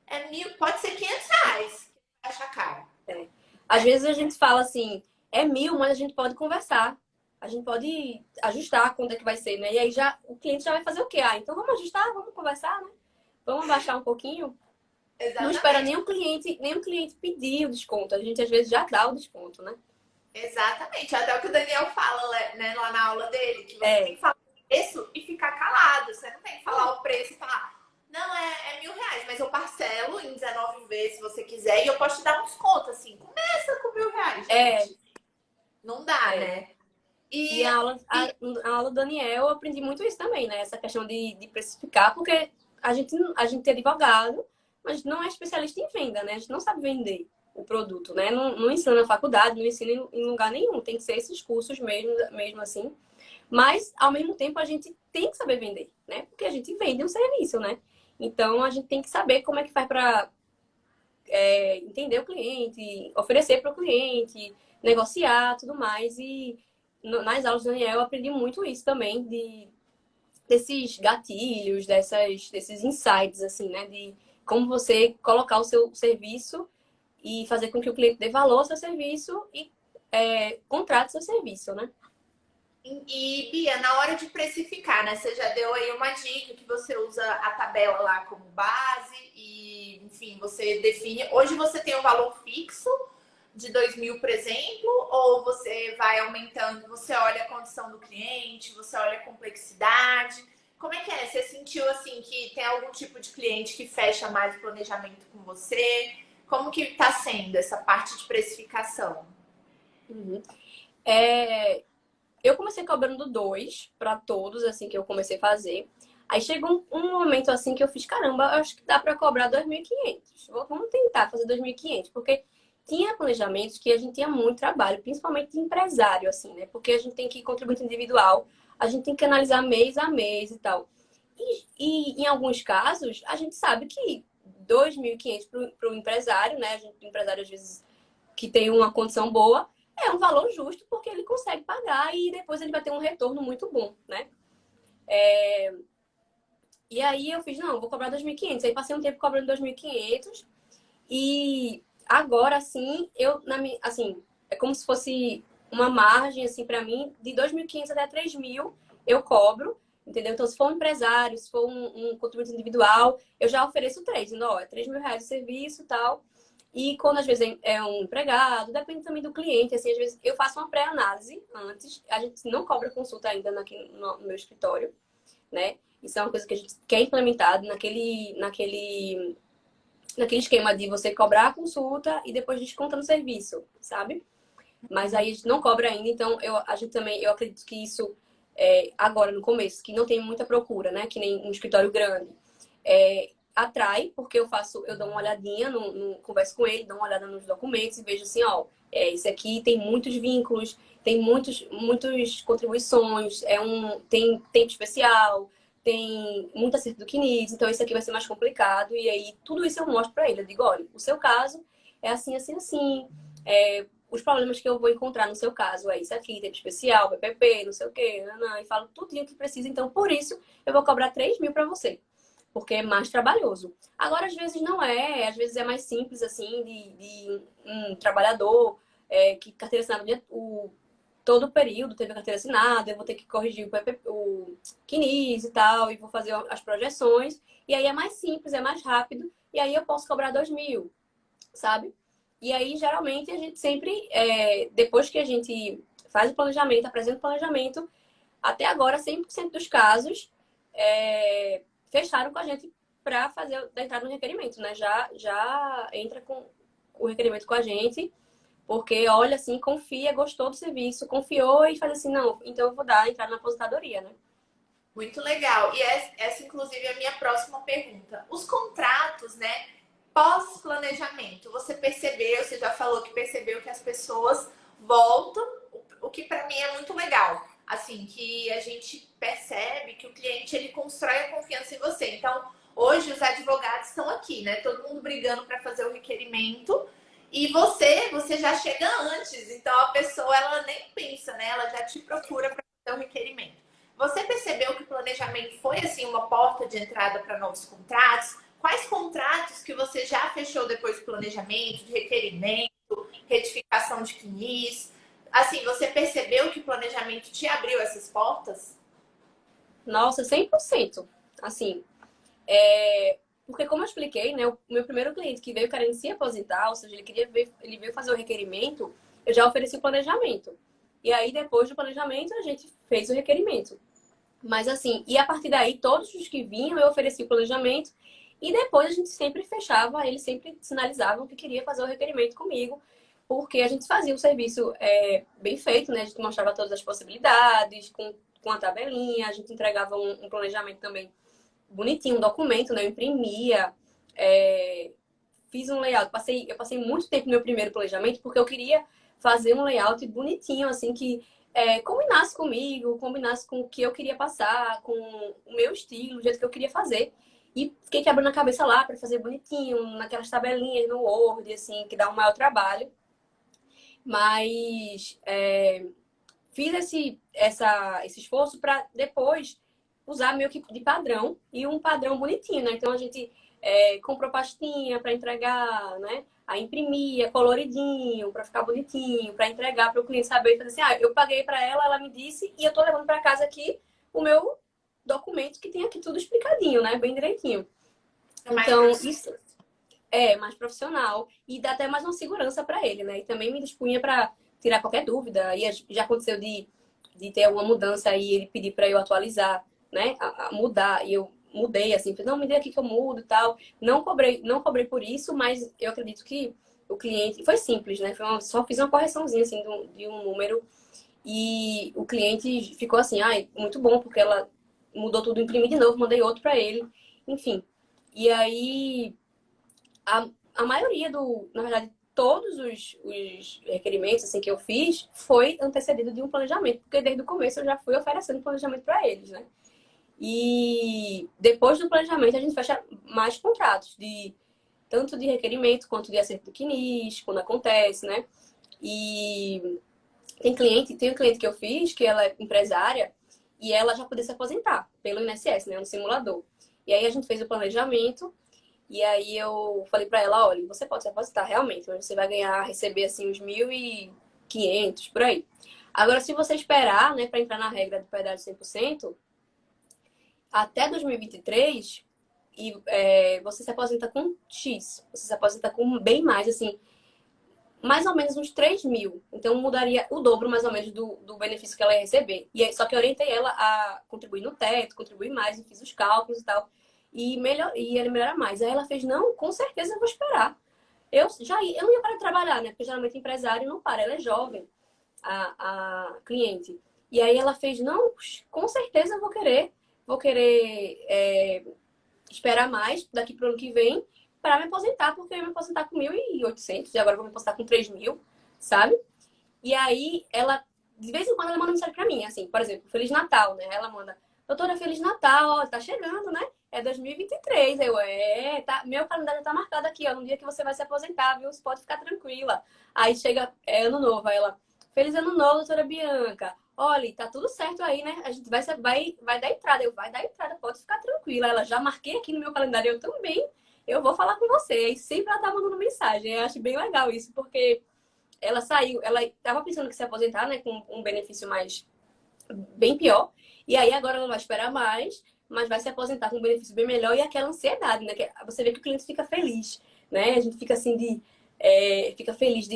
é 1.000, pode ser 500 reais. Acha caro. Às vezes a gente fala assim, é 1.000, mas a gente pode conversar. A gente pode ajustar quanto é que vai ser, né? E aí já o cliente já vai fazer o quê? Ah, então vamos ajustar, vamos conversar, né? Vamos baixar um pouquinho. Exatamente. Não espera nenhum cliente pedir o desconto. A gente às vezes já dá o desconto, né? Exatamente. Até o que o Daniel fala, né, lá na aula dele, que você tem que falar o preço e ficar calado. Você não tem que falar o preço e falar, não, é 1.000 reais, mas eu parcelo em 19 vezes se você quiser e eu posso te dar um desconto, assim. Começa com 1.000 reais, gente. Não dá, né? E a aula do Daniel, eu aprendi muito isso também, né? Essa questão de precificar, porque a gente é advogado, mas não é especialista em venda, né? A gente não sabe vender o produto, né? Não ensina na faculdade, não ensina em lugar nenhum. Tem que ser esses cursos mesmo assim. Mas, ao mesmo tempo, a gente tem que saber vender, né? Porque a gente vende um serviço, né? Então, a gente tem que saber como é que faz para entender o cliente, oferecer para o cliente, negociar, tudo mais. E nas aulas do Daniel eu aprendi muito isso também, desses gatilhos, desses insights, assim, né? De como você colocar o seu serviço e fazer com que o cliente dê valor ao seu serviço e contrate seu serviço, né? E, Bia, na hora de precificar, né? Você já deu aí uma dica que você usa a tabela lá como base e, enfim, você define. Hoje você tem um valor fixo de 2 mil, por exemplo, ou você vai aumentando, você olha a condição do cliente, você olha a complexidade. Como é que é? Você sentiu, assim, que tem algum tipo de cliente que fecha mais o planejamento com você? Como que está sendo essa parte de precificação? Uhum. Eu comecei cobrando 2 para todos, assim, que eu comecei a fazer. Aí chegou um momento, assim, que eu fiz, caramba, eu acho que dá para cobrar 2.500. Vamos tentar fazer 2.500, porque tinha planejamentos que a gente tinha muito trabalho, principalmente de empresário, assim, né? Porque a gente tem que ir contribuinte individual, a gente tem que analisar mês a mês e tal. E em alguns casos, a gente sabe que 2.500 para o empresário, né? O empresário, às vezes, que tem uma condição boa, é um valor justo porque ele consegue pagar e depois ele vai ter um retorno muito bom, né? E aí eu fiz, não, vou cobrar 2.500. Aí passei um tempo cobrando 2.500 e agora, assim, assim, é como se fosse uma margem, assim, para mim, de 2.500 até 3.000 eu cobro, entendeu? Então, se for um empresário, se for um contribuinte individual, eu já ofereço 3, dizendo, ó, é 3 mil reais de serviço e tal. E quando às vezes é um empregado, depende também do cliente, assim, às vezes eu faço uma pré-análise antes, a gente não cobra consulta ainda aqui no meu escritório, né? Isso é uma coisa que a gente quer implementar naquele esquema de você cobrar a consulta e depois desconta no serviço, sabe? Mas aí a gente não cobra ainda, então eu acredito que isso, agora no começo, que não tem muita procura, né? Que nem um escritório grande. Atrai, porque eu dou uma olhadinha, converso com ele, dou uma olhada nos documentos e vejo assim, ó, isso aqui tem muitos vínculos, tem muitas contribuições, tem tempo especial, tem muito acerto do CNIS, então isso aqui vai ser mais complicado. E aí, tudo isso eu mostro para ele. Eu digo, olha, o seu caso é assim, assim, assim. Os problemas que eu vou encontrar no seu caso é isso aqui, tempo especial, PPP, não sei o quê, não, e falo tudo o que precisa. Então, por isso, eu vou cobrar 3 mil para você, porque é mais trabalhoso. Agora, às vezes não é, às vezes é mais simples, assim, de um trabalhador que carteira assinada todo o período teve a carteira assinada, eu vou ter que corrigir o CNIS e tal, e vou fazer as projeções. E aí é mais simples, é mais rápido, e aí eu posso cobrar 2 mil, sabe? E aí, geralmente, a gente sempre, depois que a gente faz o planejamento, apresenta o planejamento, até agora, 100% dos casos fecharam com a gente para fazer a entrada no requerimento, né? Já entra com o requerimento com a gente, porque olha assim, confia, gostou do serviço, confiou e faz assim, não, então eu vou dar entrar na aposentadoria, né? Muito legal. E essa, inclusive, é a minha próxima pergunta. Os contratos, né? Pós-planejamento, você já falou que percebeu que as pessoas voltam, o que para mim é muito legal. Assim, que a gente percebe que o cliente ele constrói a confiança em você. Então, hoje os advogados estão aqui, né? Todo mundo brigando para fazer o requerimento. E você já chega antes. Então, a pessoa ela nem pensa, né? Ela já te procura para fazer o requerimento. Você percebeu que o planejamento foi assim uma porta de entrada para novos contratos? Quais contratos que você já fechou depois do planejamento, de requerimento, retificação de CNIS? Assim, você percebeu que o planejamento te abriu essas portas? Nossa, 100%. Assim, porque como eu expliquei, né, o meu primeiro cliente que veio querendo se aposentar, ou seja, ele veio fazer o requerimento, eu já ofereci o planejamento. E aí, depois do planejamento, a gente fez o requerimento. Mas assim, e a partir daí, todos os que vinham, eu ofereci o planejamento. E depois a gente sempre fechava, eles sempre sinalizavam que queria fazer o requerimento comigo, porque a gente fazia um serviço bem feito, né? A gente mostrava todas as possibilidades, com a tabelinha, a gente entregava um planejamento também bonitinho, um documento, né? Eu imprimia, fiz um layout. Eu passei muito tempo no meu primeiro planejamento, porque eu queria fazer um layout bonitinho, assim, que combinasse comigo, combinasse com o que eu queria passar, com o meu estilo, o jeito que eu queria fazer. E fiquei quebrando a cabeça lá para fazer bonitinho, naquelas tabelinhas no Word, assim, que dá um maior trabalho. Mas fiz esse esforço para depois usar meio que de padrão e um padrão bonitinho, né? Então a gente comprou pastinha para entregar, né? Aí imprimia coloridinho para ficar bonitinho, para entregar para o cliente saber e fazer assim, eu paguei para ela, ela me disse e eu tô levando para casa aqui o meu documento que tem aqui tudo explicadinho, né? Bem direitinho. Então, isso é mais profissional e dá até mais uma segurança para ele, né? E também me dispunha para tirar qualquer dúvida. E já aconteceu de ter alguma mudança e ele pedir para eu atualizar, né? A mudar. E eu mudei assim, falei, não, me dê aqui que eu mudo e tal. Não cobrei por isso, mas eu acredito que o cliente. Foi simples, né? Só fiz uma correçãozinha assim de um número. E o cliente ficou assim, ai, muito bom, porque ela mudou tudo, imprimi de novo, mandei outro para ele. Enfim. E aí a maioria na verdade, todos os requerimentos assim, que eu fiz foi antecedido de um planejamento, porque desde o começo eu já fui oferecendo planejamento para eles, né? E depois do planejamento a gente fecha mais contratos, tanto de requerimento quanto de acerto do CNIS, quando acontece, né? E tem um cliente que eu fiz, que ela é empresária, e ela já podia se aposentar pelo INSS, né? No simulador. E aí a gente fez o planejamento. E aí eu falei pra ela, olha, você pode se aposentar realmente, mas você vai receber assim uns 1.500 por aí. Agora, se você esperar, né, para entrar na regra do pedágio 100%, até 2023, você se aposenta com X. Você se aposenta com bem mais, assim, mais ou menos uns 3 mil. Então, mudaria o dobro, mais ou menos, do benefício que ela ia receber. Só que eu orientei ela a contribuir no teto, contribuir mais, e fiz os cálculos e tal. E ele melhora mais. Aí ela fez, não, com certeza eu vou esperar. Eu não ia parar de trabalhar, né? Porque geralmente empresário não para, ela é jovem, a cliente. E aí ela fez, não, com certeza eu vou querer esperar mais daqui para o ano que vem para me aposentar, porque eu ia me aposentar com 1.800 e agora eu vou me aposentar com 3 mil, sabe? E aí ela, de vez em quando, ela manda mensagem para mim, assim, por exemplo, Feliz Natal, né? Ela manda, doutora, Feliz Natal, ó, tá chegando, né? é 2023. Tá, meu calendário tá marcado aqui, ó, no dia que você vai se aposentar, viu? Você pode ficar tranquila. Aí chega, ano novo, aí ela, feliz ano novo, doutora Bianca. Olha, tá tudo certo aí, né? A gente vai dar entrada. Vai dar entrada, pode ficar tranquila. Ela, já marquei aqui no meu calendário, eu também. Eu vou falar com você. E sempre ela tá mandando mensagem. Eu acho bem legal isso, porque ela saiu, ela tava pensando que se aposentar, né, com um benefício mais bem pior. E aí agora ela vai esperar mais, mas vai se aposentar com um benefício bem melhor e aquela ansiedade, né? Que você vê que o cliente fica feliz, né? A gente fica assim fica feliz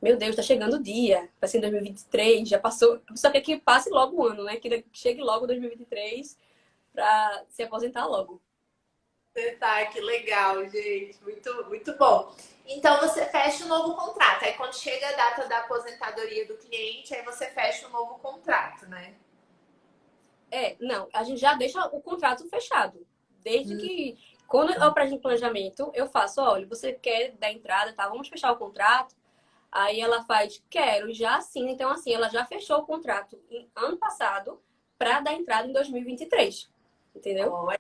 meu Deus, tá chegando o dia, vai ser em 2023, já passou. Só quer que passe logo o ano, né? Que chegue logo 2023 para se aposentar logo. Tá, que legal, gente. Muito, muito bom. Então você fecha um novo contrato. Aí quando chega a data da aposentadoria do cliente, aí você fecha um novo contrato, né? Não, a gente já deixa o contrato fechado. Desde que, quando eu apresento planejamento, eu faço, olha, você quer dar entrada, tá? Vamos fechar o contrato. Aí ela faz, quero, e já assina. Então, assim, ela já fechou o contrato ano passado para dar entrada em 2023. Entendeu? Ó,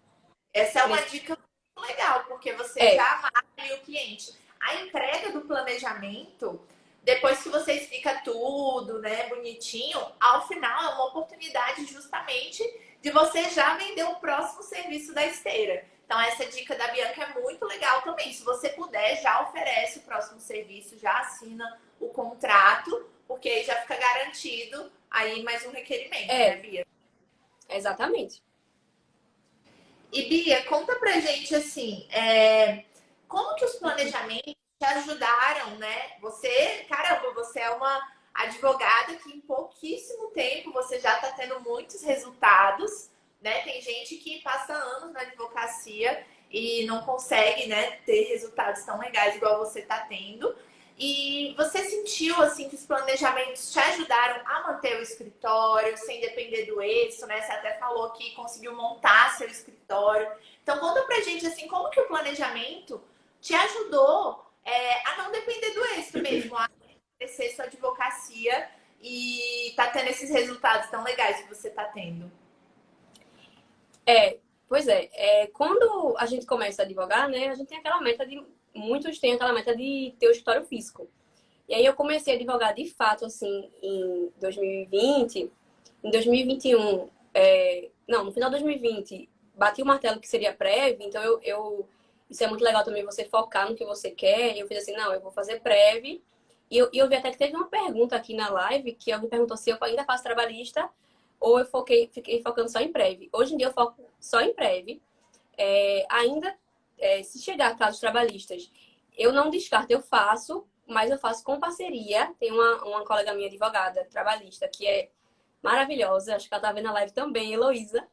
essa é uma dica muito legal, porque você É, já amarra ali o cliente. A entrega do planejamento, depois que você explica tudo, né, bonitinho, ao final é uma oportunidade justamente de você já vender o próximo serviço da esteira. Então, essa dica da Bianca é muito legal também. Se você puder, já oferece o próximo serviço, já assina o contrato, porque aí já fica garantido aí mais um requerimento, né, Bia? exatamente. E Bia, conta pra gente assim, como que os planejamentos te ajudaram, né? Você, caramba, você é uma advogada que em pouquíssimo tempo você já está tendo muitos resultados, né? Tem gente que passa anos na advocacia e não consegue, né, ter resultados tão legais igual você está tendo. E você sentiu assim que os planejamentos te ajudaram a manter o escritório sem depender do êxito, né? Você até falou que conseguiu montar seu escritório. Então conta pra gente assim como que o planejamento te ajudou a não depender do êxito mesmo, a crescer sua advocacia e tá tendo esses resultados tão legais que você tá tendo. Pois quando a gente começa a advogar, né, a gente tem aquela meta muitos têm aquela meta de ter o escritório físico. E aí eu comecei a advogar de fato, assim, em 2020, em 2021, não, no final de 2020, bati o martelo que seria prévio, então isso é muito legal também, você focar no que você quer. Eu fiz assim, não, eu vou fazer prévio. E eu vi até que teve uma pergunta aqui na live, que alguém perguntou se eu ainda faço trabalhista ou eu fiquei focando só em prévio. Hoje em dia eu foco só em prévio. Ainda, se chegar casos trabalhistas, eu não descarto, eu faço, mas eu faço com parceria. Tem uma colega minha advogada trabalhista que é maravilhosa, acho que ela tá vendo a live também, Heloísa.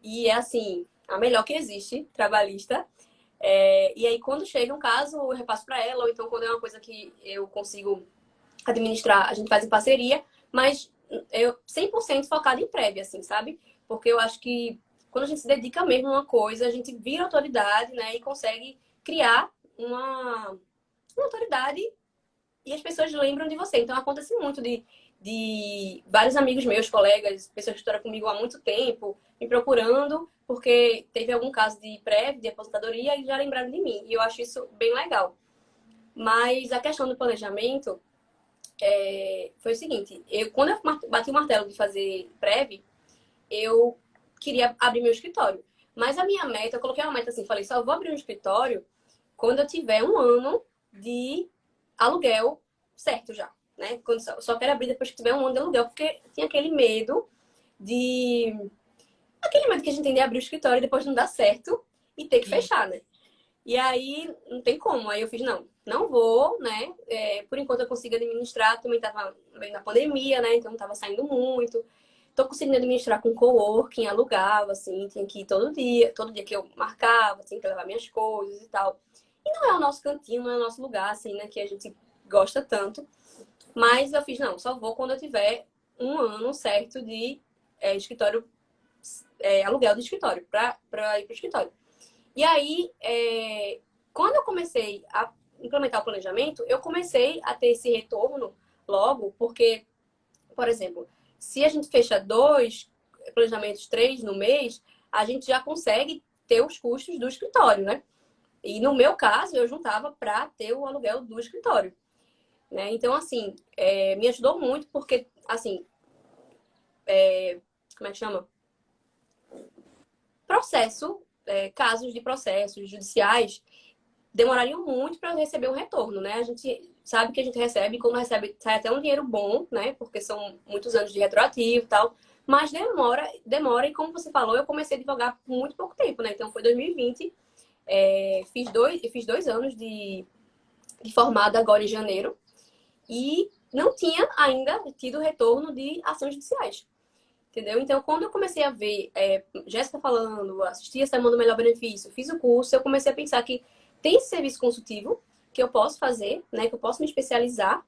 E é assim, a melhor que existe, trabalhista. E aí, quando chega um caso, eu repasso para ela, ou então quando é uma coisa que eu consigo administrar, a gente faz em parceria, mas eu 100% focada em prévia, assim, sabe? Porque eu acho que quando a gente se dedica mesmo a uma coisa, a gente vira autoridade, né? E consegue criar uma autoridade e as pessoas lembram de você. Então, acontece muito de vários amigos meus, colegas, pessoas que estão comigo há muito tempo, me procurando porque teve algum caso de prévio, de aposentadoria e já lembraram de mim. E eu acho isso bem legal. Mas a questão do planejamento foi o seguinte: quando eu bati o martelo de fazer prévio, eu queria abrir meu escritório. Mas a minha meta, eu coloquei uma meta assim, falei, só vou abrir um escritório quando eu tiver um ano de aluguel certo já, né? Quando só quero abrir depois que tiver um ano de aluguel, porque tinha aquele medo de... Aquele medo que a gente tem de abrir o escritório e depois não dar certo e ter que fechar, né? E aí, não tem como. Aí eu fiz, não vou, né? Por enquanto eu consigo administrar. Também tava meio na pandemia, né? Então não tava saindo muito. Tô conseguindo administrar com coworking, alugava, assim, tinha que ir todo dia que eu marcava, tinha que levar minhas coisas e tal. E não é o nosso cantinho, não é o nosso lugar, assim, né, que a gente gosta tanto. Mas eu fiz, não, só vou quando eu tiver um ano certo de escritório, aluguel de escritório, pra ir pro escritório. E aí, quando eu comecei a implementar o planejamento, eu comecei a ter esse retorno logo, porque, por exemplo, se a gente fecha 2, planejamentos 3 no mês, a gente já consegue ter os custos do escritório, né? E no meu caso, eu juntava para ter o aluguel do escritório, né? Então, assim, me ajudou muito porque, assim, como é que chama? Casos de processos judiciais demorariam muito para receber um retorno, né? A gente sabe que a gente recebe, quando recebe, sai até um dinheiro bom, né? Porque são muitos anos de retroativo e tal. Mas demora, e como você falou, eu comecei a advogar por muito pouco tempo, né? Então foi 2020, fiz 2 anos de formada agora em janeiro, e não tinha ainda tido retorno de ações judiciais. Entendeu? Então, quando eu comecei a ver Jéssica falando, assistir a Semana do Melhor Benefício, fiz o curso, eu comecei a pensar que tem esse serviço consultivo que eu posso fazer, né? Que eu posso me especializar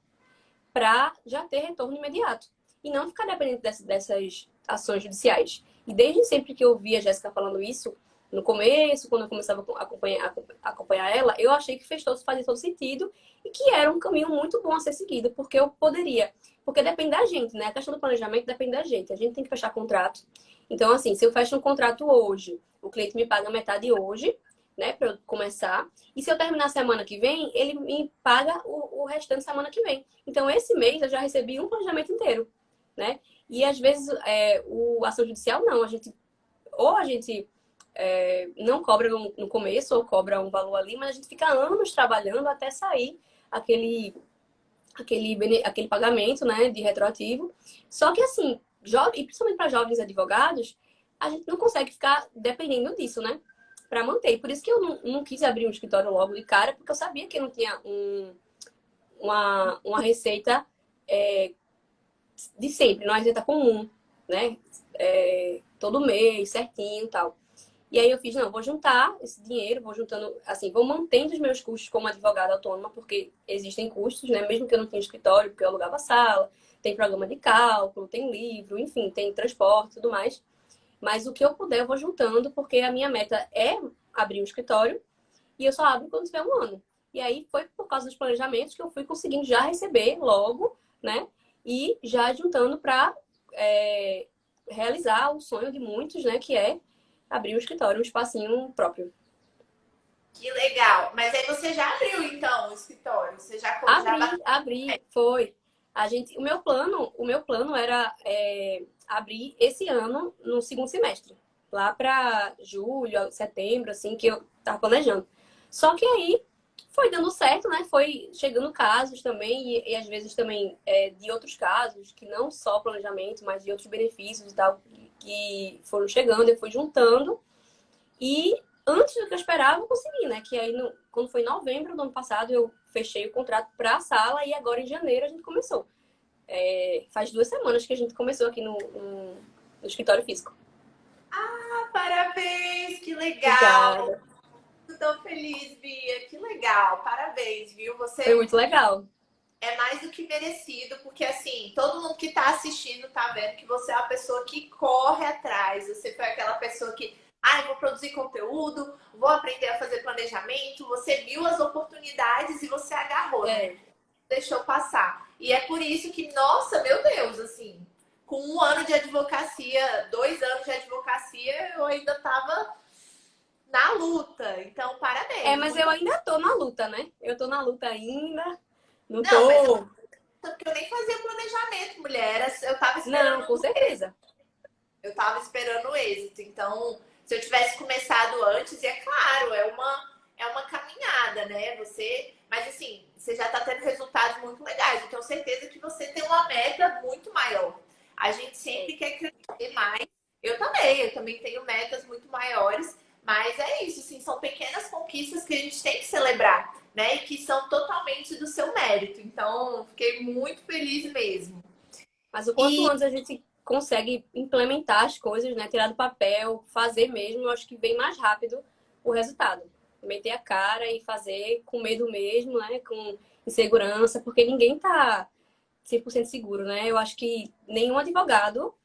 para já ter retorno imediato. E não ficar dependente dessas ações judiciais. E desde sempre que eu via a Jéssica falando isso, no começo, quando eu começava a acompanhar ela, eu achei que fazia todo sentido e que era um caminho muito bom a ser seguido, porque eu poderia. Porque depende da gente, né? A questão do planejamento depende da gente. A gente tem que fechar contrato. Então, assim, se eu fecho um contrato hoje, o cliente me paga metade hoje, né, para eu começar. E se eu terminar a semana que vem, ele me paga o restante semana que vem. Então, esse mês eu já recebi um planejamento inteiro, né? E às vezes o ação judicial não. A gente não cobra no começo ou cobra um valor ali, mas a gente fica anos trabalhando até sair aquele pagamento, né, de retroativo. Só que assim, e principalmente para jovens advogados, a gente não consegue ficar dependendo disso, né, para manter. Por isso que eu não quis abrir um escritório logo de cara, porque eu sabia que eu não tinha uma receita de sempre, uma receita comum, né, todo mês, certinho e tal. E aí eu fiz, não, vou juntar esse dinheiro, vou juntando, assim, vou mantendo os meus custos como advogada autônoma, porque existem custos, né? Mesmo que eu não tenha escritório, porque eu alugava sala, tem programa de cálculo, tem livro, enfim, tem transporte e tudo mais. Mas o que eu puder, eu vou juntando, porque a minha meta é abrir um escritório e eu só abro quando tiver um ano. E aí foi por causa dos planejamentos que eu fui conseguindo já receber logo, né? E já juntando para realizar o sonho de muitos, né? Que é abrir um escritório, um espacinho próprio. Que legal. Mas aí você já abriu, então, o escritório? Você já... Abri, foi. O meu plano era abrir esse ano no segundo semestre. Lá para julho, setembro, assim, que eu tava planejando. Só que aí foi dando certo, né? Foi chegando casos também, e às vezes também de outros casos, que não só planejamento, mas de outros benefícios e tal, que foram chegando, eu fui juntando. E antes do que eu esperava, eu consegui, né? Que aí, quando foi em novembro do ano passado, eu fechei o contrato para a sala e agora em janeiro a gente começou. Faz 2 semanas que a gente começou aqui no escritório físico. Ah, parabéns! Que legal! Obrigada. Tô feliz, Bia. Que legal. Parabéns, viu? Foi Você muito legal. é mais do que merecido, porque assim, todo mundo que tá assistindo tá vendo que você é uma pessoa que corre atrás. Você foi aquela pessoa que, eu vou produzir conteúdo, vou aprender a fazer planejamento. Você viu as oportunidades e você agarrou, né? Deixou passar. E é por isso que, nossa, meu Deus, assim, com 1 ano de advocacia, 2 anos de advocacia, eu ainda tava na luta. Então, parabéns. Mas eu ainda tô na luta, né? Eu tô na luta ainda. Não Não, mas tô. porque eu nem fazia planejamento, mulher. Eu tava Não, esperando com certeza. Eu tava esperando o êxito. Então, se eu tivesse começado antes, e é claro, é uma caminhada, né? Mas assim, você já tá tendo resultados muito legais. Eu tenho certeza que você tem uma meta muito maior. A gente sempre quer crescer mais. Eu também tenho metas muito maiores, mas é isso, assim, são pequenas conquistas que a gente tem que celebrar, né? E que são totalmente do seu mérito. Então, fiquei muito feliz mesmo. Mas o quanto E antes a gente consegue implementar as coisas, né? Tirar do papel, fazer mesmo, eu acho que vem mais rápido o resultado. Meter a cara e fazer com medo mesmo, né? Com insegurança, porque ninguém tá 100% seguro, né? Eu acho que nenhum advogado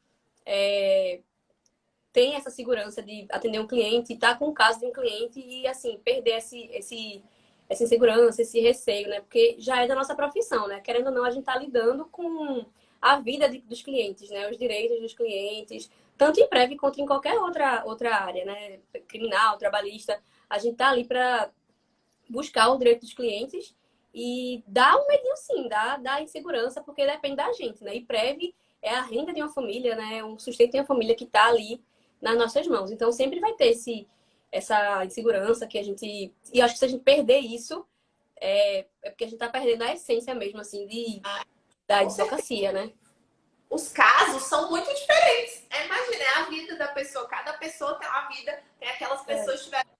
tem essa segurança de atender um cliente, estar com o caso de um cliente e, assim, perder essa insegurança, esse receio, né? Porque já é da nossa profissão, né? Querendo ou não, a gente está lidando com a vida dos clientes, né? Os direitos dos clientes, tanto em prévio quanto em qualquer outra área, né? Criminal, trabalhista. A gente tá ali para buscar o direito dos clientes e dá um medinho sim, dá insegurança, porque depende da gente, né? E Prev é a renda de uma família, né? Um sustento de uma família que está ali nas nossas mãos. Então sempre vai ter essa insegurança que a gente. E acho que se a gente perder isso, é porque a gente está perdendo a essência mesmo, assim, da advocacia, né? Os casos são muito diferentes. Imagina, é a vida da pessoa. Cada pessoa tem uma vida. Tem aquelas pessoas que tiveram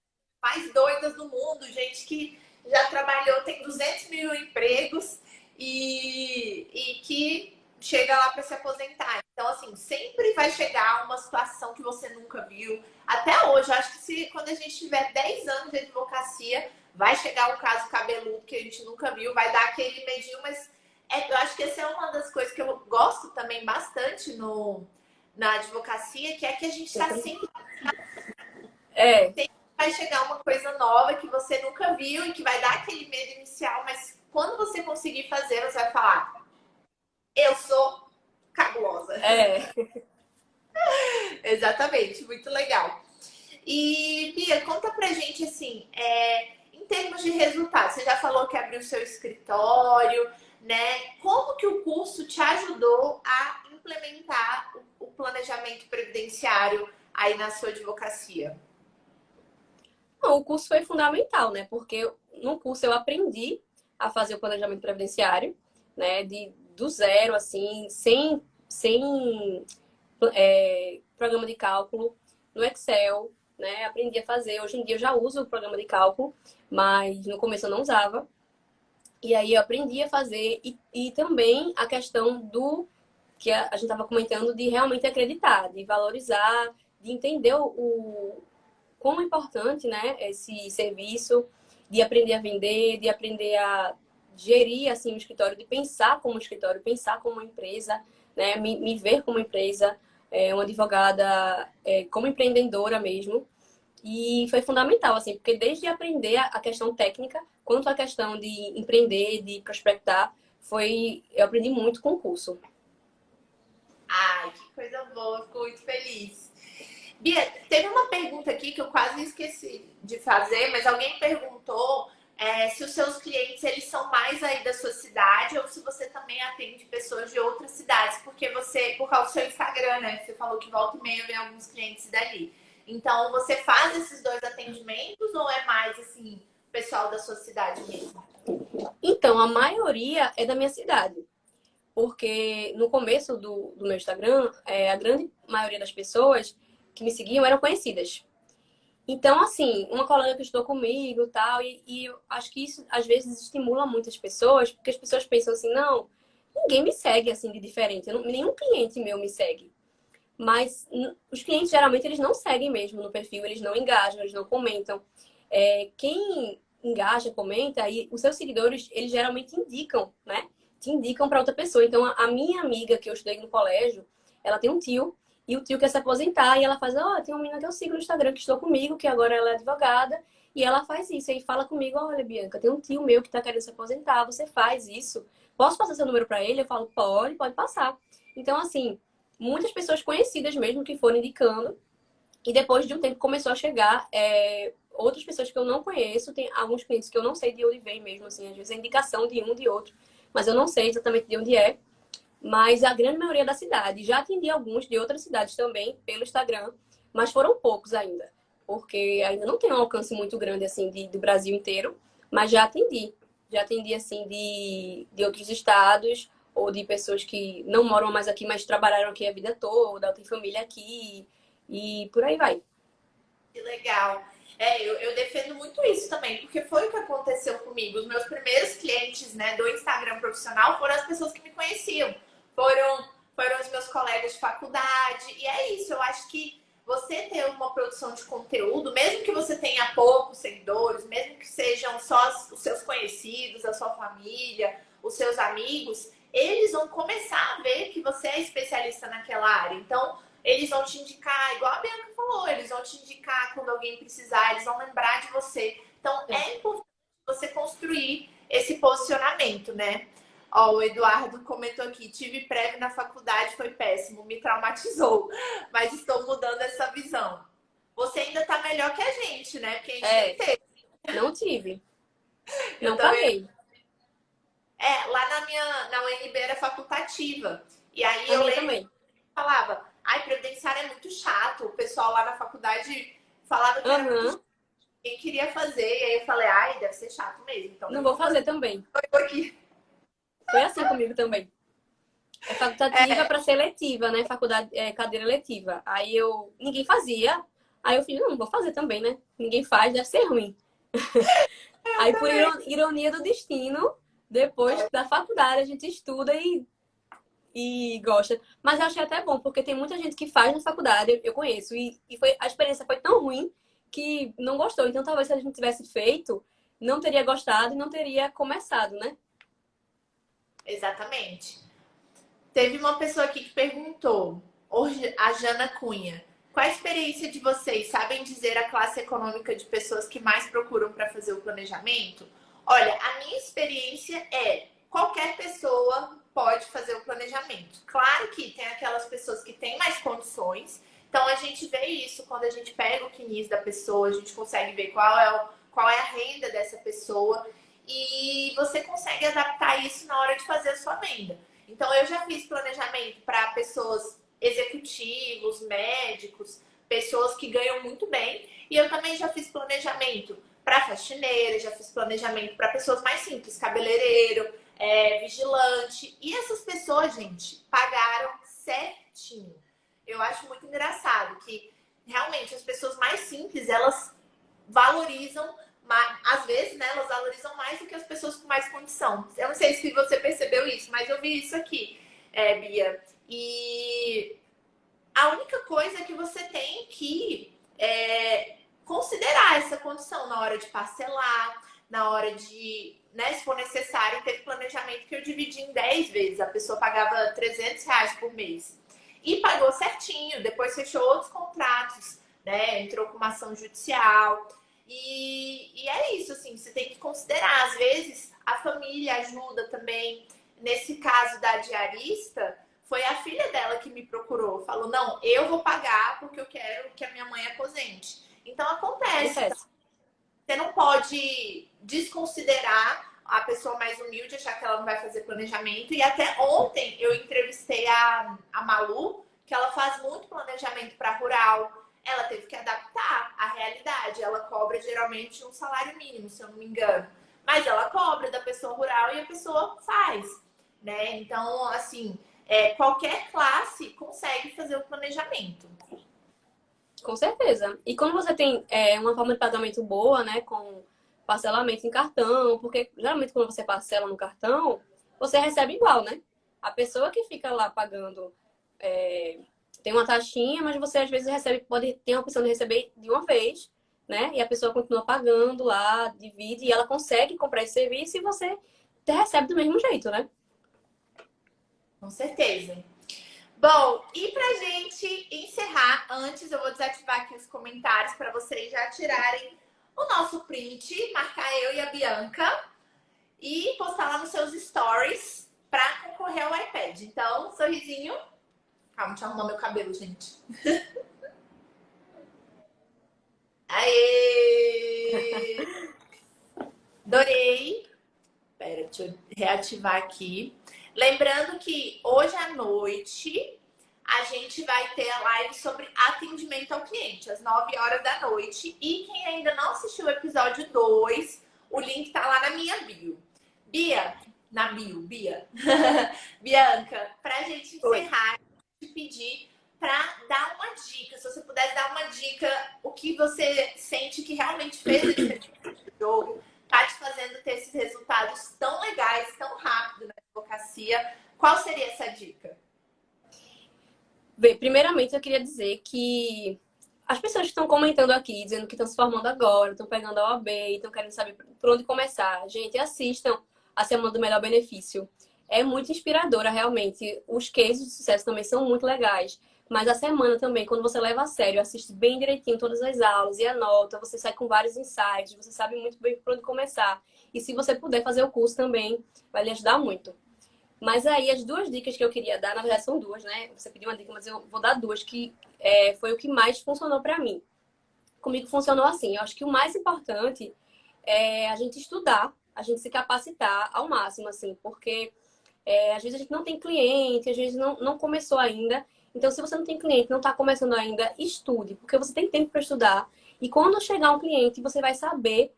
mais doidas do mundo, gente que já trabalhou, tem 200 mil empregos e que chega lá para se aposentar. Então, assim, sempre vai chegar uma situação que você nunca viu. Até hoje, eu acho que quando a gente tiver 10 anos de advocacia, vai chegar um caso cabeludo que a gente nunca viu, vai dar aquele medinho, mas eu acho que essa é uma das coisas que eu gosto também bastante na advocacia, que é que a gente está sempre vai chegar uma coisa nova que você nunca viu e que vai dar aquele medo inicial, mas quando você conseguir fazer, você vai falar: eu sou cabulosa. Exatamente, muito legal. E, Bia, conta pra gente, assim, em termos de resultados, você já falou que abriu seu escritório, né? Como que o curso te ajudou a implementar o planejamento previdenciário aí na sua advocacia? Não, o curso foi fundamental, né? Porque no curso eu aprendi a fazer o planejamento previdenciário, né? Do zero, assim, sem programa de cálculo, no Excel, né? Aprendi a fazer. Hoje em dia eu já uso o programa de cálculo, mas no começo eu não usava. E aí eu aprendi a fazer e também a questão do que a gente estava comentando de realmente acreditar, de valorizar, de entender como é importante, né, esse serviço, de aprender a vender, de aprender a gerir assim o escritório, de pensar como escritório, pensar como uma empresa, né, me ver como empresa, uma advogada, como empreendedora mesmo. E foi fundamental, assim, porque desde aprender a questão técnica, quanto a questão de empreender, de prospectar, eu aprendi muito com o curso. Ai, que coisa boa, fico muito feliz. Bia, teve uma pergunta aqui que eu quase esqueci de fazer, mas alguém perguntou se os seus clientes eles são mais aí da sua cidade ou se você também atende pessoas de outras cidades, porque você, por causa do seu Instagram, né? Você falou que volta e meia vem alguns clientes dali. Então, você faz esses dois atendimentos ou é mais assim, pessoal da sua cidade mesmo? Então, a maioria é da minha cidade. Porque no começo do meu Instagram, a grande maioria das pessoas que me seguiam eram conhecidas. Então, assim, uma colega que estudou comigo tal, e eu acho que isso às vezes estimula muitas pessoas, porque as pessoas pensam assim, não, ninguém me segue assim de diferente, nenhum cliente meu me segue. Mas os clientes geralmente eles não seguem mesmo no perfil, eles não engajam, eles não comentam. Quem engaja, comenta, e os seus seguidores, eles geralmente indicam, né? Te indicam para outra pessoa. Então, a minha amiga que eu estudei no colégio, ela tem um tio, e o tio quer se aposentar, e ela faz, tem uma menina que eu sigo no Instagram que estudou comigo, que agora ela é advogada, e ela faz isso. Aí fala comigo, olha, Bianca, tem um tio meu que tá querendo se aposentar, você faz isso. Posso passar seu número para ele? Eu falo, pode passar. Então, assim, muitas pessoas conhecidas mesmo que foram indicando, e depois de um tempo começou a chegar outras pessoas que eu não conheço, tem alguns clientes que eu não sei de onde vem mesmo, assim, às vezes é indicação de um de outro, mas eu não sei exatamente de onde é. Mas a grande maioria da cidade. Já atendi alguns de outras cidades também pelo Instagram, mas foram poucos ainda, porque ainda não tem um alcance muito grande assim do Brasil inteiro, mas já atendi. Já atendi assim de outros estados ou de pessoas que não moram mais aqui, mas trabalharam aqui a vida toda, ou tem família aqui e por aí vai. Que legal. Eu defendo muito isso também, porque foi o que aconteceu comigo. Os meus primeiros clientes, né, do Instagram profissional foram as pessoas que me conheciam. Foram os meus colegas de faculdade. E é isso, eu acho que você ter uma produção de conteúdo, mesmo que você tenha poucos seguidores, mesmo que sejam só os seus conhecidos, a sua família, os seus amigos, eles vão começar a ver que você é especialista naquela área. Então, eles vão te indicar, igual a Bianca falou, eles vão te indicar quando alguém precisar, eles vão lembrar de você. Então, é importante você construir esse posicionamento, né? Ó, o Eduardo comentou aqui, tive prévio na faculdade, foi péssimo, me traumatizou, mas estou mudando essa visão. Você ainda tá melhor que a gente, né? Porque a gente nem É, teve. não tive. Eu Não também. paguei. Lá na UNB era facultativa. E aí A eu minha lembro que também. falava, ai, previdenciário é muito chato. O pessoal lá na faculdade falava que era muito chato. Aham. Quem queria fazer, e aí eu falei, ai, deve ser chato mesmo, então Não nem vou vou fazer fazer também. aqui. Foi assim comigo também. É facultativa para ser letiva, né? Faculdade, cadeira letiva. Aí ninguém fazia. Aí eu falei, não vou fazer também, né? Ninguém faz, deve ser ruim. Eu Aí, por também. ironia do destino, depois da faculdade a gente estuda e gosta. Mas eu achei até bom, porque tem muita gente que faz na faculdade, eu conheço, a experiência foi tão ruim que não gostou. Então, talvez se a gente tivesse feito, não teria gostado e não teria começado, né? Exatamente. Teve uma pessoa aqui que perguntou, hoje a Jana Cunha, qual a experiência de vocês? Sabem dizer a classe econômica de pessoas que mais procuram para fazer o planejamento? Olha, a minha experiência é qualquer pessoa pode fazer o planejamento. Claro que tem aquelas pessoas que têm mais condições, então a gente vê isso quando a gente pega o CNIS da pessoa, a gente consegue ver qual é a renda dessa pessoa e você consegue adaptar isso na hora de fazer a sua venda. Então, eu já fiz planejamento para pessoas executivos, médicos, pessoas que ganham muito bem. E eu também já fiz planejamento para faxineira, já fiz planejamento para pessoas mais simples, cabeleireiro, vigilante. E essas pessoas, gente, pagaram certinho. Eu acho muito engraçado que realmente as pessoas mais simples, elas valorizam, às vezes, né, elas valorizam mais do que as pessoas com mais condição. Eu não sei se você percebeu isso, mas eu vi isso aqui, Bia. E a única coisa é que você tem que considerar essa condição na hora de parcelar, na hora de, né, se for necessário, ter planejamento que eu dividi em 10 vezes. A pessoa pagava R$ 300 por mês. E pagou certinho, depois fechou outros contratos, né? Entrou com uma ação judicial. E é isso, assim, você tem que considerar. Às vezes, a família ajuda também. Nesse caso da diarista, foi a filha dela que me procurou. Falou, não, eu vou pagar porque eu quero que a minha mãe aposente. Então, acontece. Acontece. Você não pode desconsiderar a pessoa mais humilde, achar que ela não vai fazer planejamento. E até ontem eu entrevistei a Malu, que ela faz muito planejamento para rural. Ela teve que adaptar a realidade. Ela cobra geralmente um salário mínimo, se eu não me engano. Mas ela cobra da pessoa rural e a pessoa faz, né? Então, assim, qualquer classe consegue fazer o planejamento. Com certeza. E quando você tem uma forma de pagamento boa, né, com parcelamento em cartão, porque geralmente quando você parcela no cartão, você recebe igual, né? A pessoa que fica lá pagando tem uma taxinha, mas você às vezes recebe, pode ter a opção de receber de uma vez, né? E a pessoa continua pagando lá, divide, e ela consegue comprar esse serviço e você recebe do mesmo jeito, né? Com certeza. Bom, e pra gente encerrar, antes eu vou desativar aqui os comentários para vocês já tirarem o nosso print, marcar eu e a Bianca e postar lá nos seus stories para concorrer ao iPad. Então, sorrisinho. Calma, deixa eu arrumar meu cabelo, gente. Aê! Adorei. Pera, deixa eu reativar aqui. Lembrando que hoje à noite a gente vai ter a live sobre atendimento ao cliente, às 9 horas da noite. E quem ainda não assistiu o episódio 2, o link tá lá na minha bio. Bia, na bio, Bia. Bianca, pra gente Oi. encerrar, te pedir para dar uma dica. Se você pudesse dar uma dica, o que você sente que realmente fez a diferença no jogo, tá te fazendo ter esses resultados tão legais, tão rápido na advocacia, qual seria essa dica? Bem, primeiramente eu queria dizer que as pessoas que estão comentando aqui, dizendo que estão se formando agora, estão pegando a OAB, estão querendo saber por onde começar. Gente, assistam a Semana do Melhor Benefício. É muito inspiradora, realmente. Os cases de sucesso também são muito legais. Mas a semana também, quando você leva a sério, assiste bem direitinho todas as aulas e anota, você sai com vários insights, você sabe muito bem por onde começar. E se você puder fazer o curso também, vai lhe ajudar muito. Mas aí as duas dicas que eu queria dar, na verdade são duas, né? Você pediu uma dica, mas eu vou dar duas, que foi o que mais funcionou para mim. Comigo funcionou assim. Eu acho que o mais importante é a gente estudar, a gente se capacitar ao máximo, assim, porque às vezes a gente não tem cliente, às vezes não começou ainda. Então, se você não tem cliente, não está começando ainda, estude, porque você tem tempo para estudar. E quando chegar um cliente, você vai saber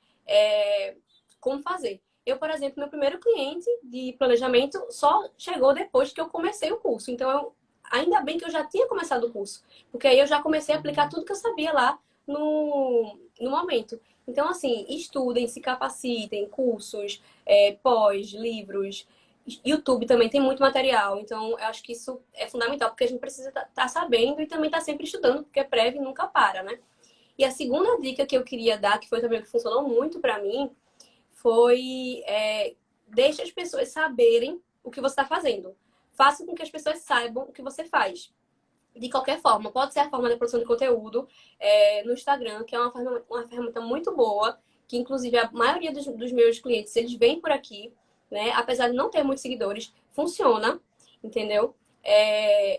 como fazer. Eu, por exemplo, meu primeiro cliente de planejamento só chegou depois que eu comecei o curso. Então, ainda bem que eu já tinha começado o curso, porque aí eu já comecei a aplicar tudo que eu sabia lá no momento. Então, assim, estudem, se capacitem, cursos, pós, livros. YouTube também tem muito material, então eu acho que isso é fundamental, porque a gente precisa estar sabendo e também estar sempre estudando, porque breve nunca para, né? E a segunda dica que eu queria dar, que foi também o que funcionou muito para mim, foi deixe as pessoas saberem o que você está fazendo. Faça com que as pessoas saibam o que você faz. De qualquer forma, pode ser a forma da produção de conteúdo no Instagram, que é uma ferramenta muito boa, que inclusive a maioria dos meus clientes, eles vêm por aqui, né? Apesar de não ter muitos seguidores, funciona, entendeu?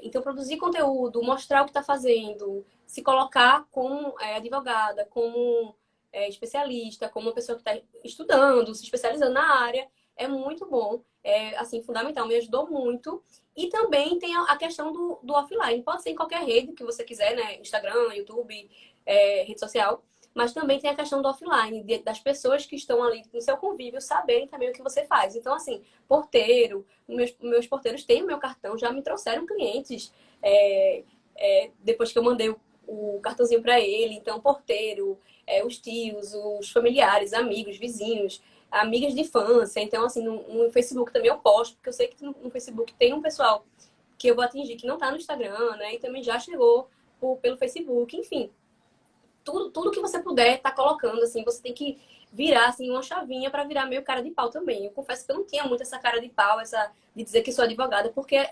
Então, produzir conteúdo, mostrar o que está fazendo, se colocar como advogada, como especialista, como uma pessoa que está estudando, se especializando na área, é muito bom. É, assim, fundamental, me ajudou muito. E também tem a questão do offline. Pode ser em qualquer rede que você quiser, né? Instagram, YouTube, rede social. Mas também tem a questão do offline, das pessoas que estão ali no seu convívio saberem também o que você faz. Então, assim, porteiro, meus porteiros têm o meu cartão, já me trouxeram clientes depois que eu mandei o cartãozinho para ele. Então, porteiro, os tios, os familiares, amigos, vizinhos, amigas de infância. Então, assim, no Facebook também eu posto, porque eu sei que no Facebook tem um pessoal que eu vou atingir que não tá no Instagram, né? E também já chegou pelo Facebook, enfim. Tudo que você puder tá colocando, assim, você tem que virar, assim, uma chavinha para virar meio cara de pau também. Eu confesso que eu não tinha muito essa cara de pau, essa de dizer que sou advogada, porque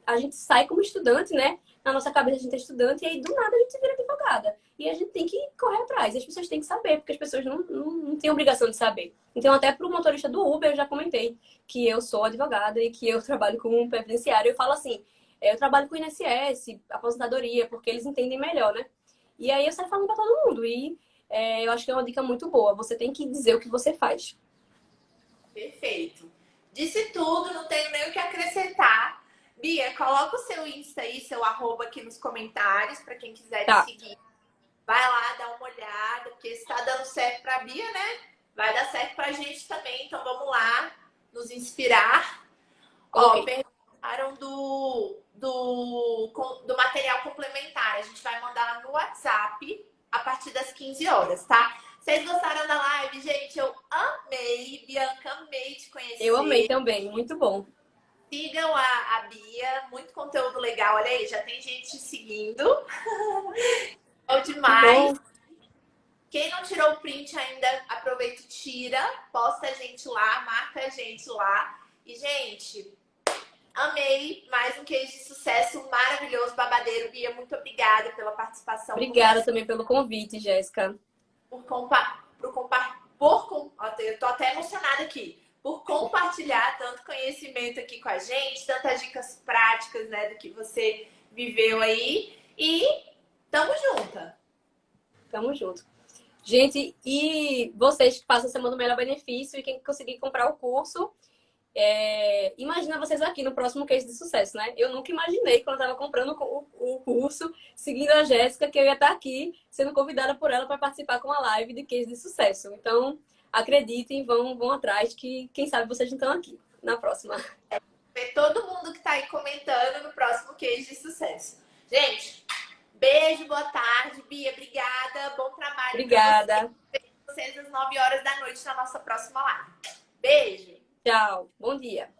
a gente sai como estudante, né? Na nossa cabeça a gente é estudante e aí do nada a gente vira advogada. E a gente tem que correr atrás. E as pessoas têm que saber, porque as pessoas não têm obrigação de saber. Então, até pro motorista do Uber, eu já comentei que eu sou advogada e que eu trabalho com um previdenciário. Eu falo assim, eu trabalho com INSS, aposentadoria, porque eles entendem melhor, né? E aí eu saio falando pra todo mundo. E eu acho que é uma dica muito boa. Você tem que dizer o que você faz. Perfeito. Disse tudo, não tenho nem o que acrescentar. Bia, coloca o seu Insta aí, seu arroba aqui nos comentários, para quem quiser te Tá, seguir. Vai lá, dá uma olhada, porque se tá dando certo pra Bia, né? Vai dar certo pra gente também. Então vamos lá, nos inspirar. Ó, coloquei. perguntaram do material complementar. A gente vai mandar no WhatsApp a partir das 15 horas, tá? Vocês gostaram da live, gente? Eu amei, Bianca, amei te Eu amei conhecer. também, muito bom. Sigam a Bia, muito conteúdo legal. Olha aí, já tem gente seguindo. É Que demais. bom. Quem não tirou o print ainda, aproveita e tira. Posta a gente lá, marca a gente lá. E, gente, amei. Mais um case de sucesso maravilhoso, babadeiro. Bia, muito obrigada pela participação, Obrigada também pelo convite, Jéssica. eu tô até emocionada aqui. Por compartilhar tanto conhecimento aqui com a gente, tantas dicas práticas, né, do que você viveu aí. E tamo junta. Tamo junto. Gente, e vocês que passam a semana do melhor benefício e quem conseguir comprar o curso, imagina vocês aqui no próximo Case de Sucesso, né? Eu nunca imaginei, quando eu estava comprando o curso, seguindo a Jéssica, que eu ia estar aqui sendo convidada por ela para participar com a live de Case de Sucesso. Então, acreditem, vão atrás, que quem sabe vocês não estão aqui na próxima. Ver todo mundo que tá aí comentando no próximo Case de Sucesso. Gente, beijo, boa tarde. Bia, obrigada. Bom trabalho para vocês. Obrigada. Vocês às 9 horas da noite na nossa próxima live. Beijo! Tchau. Bom dia.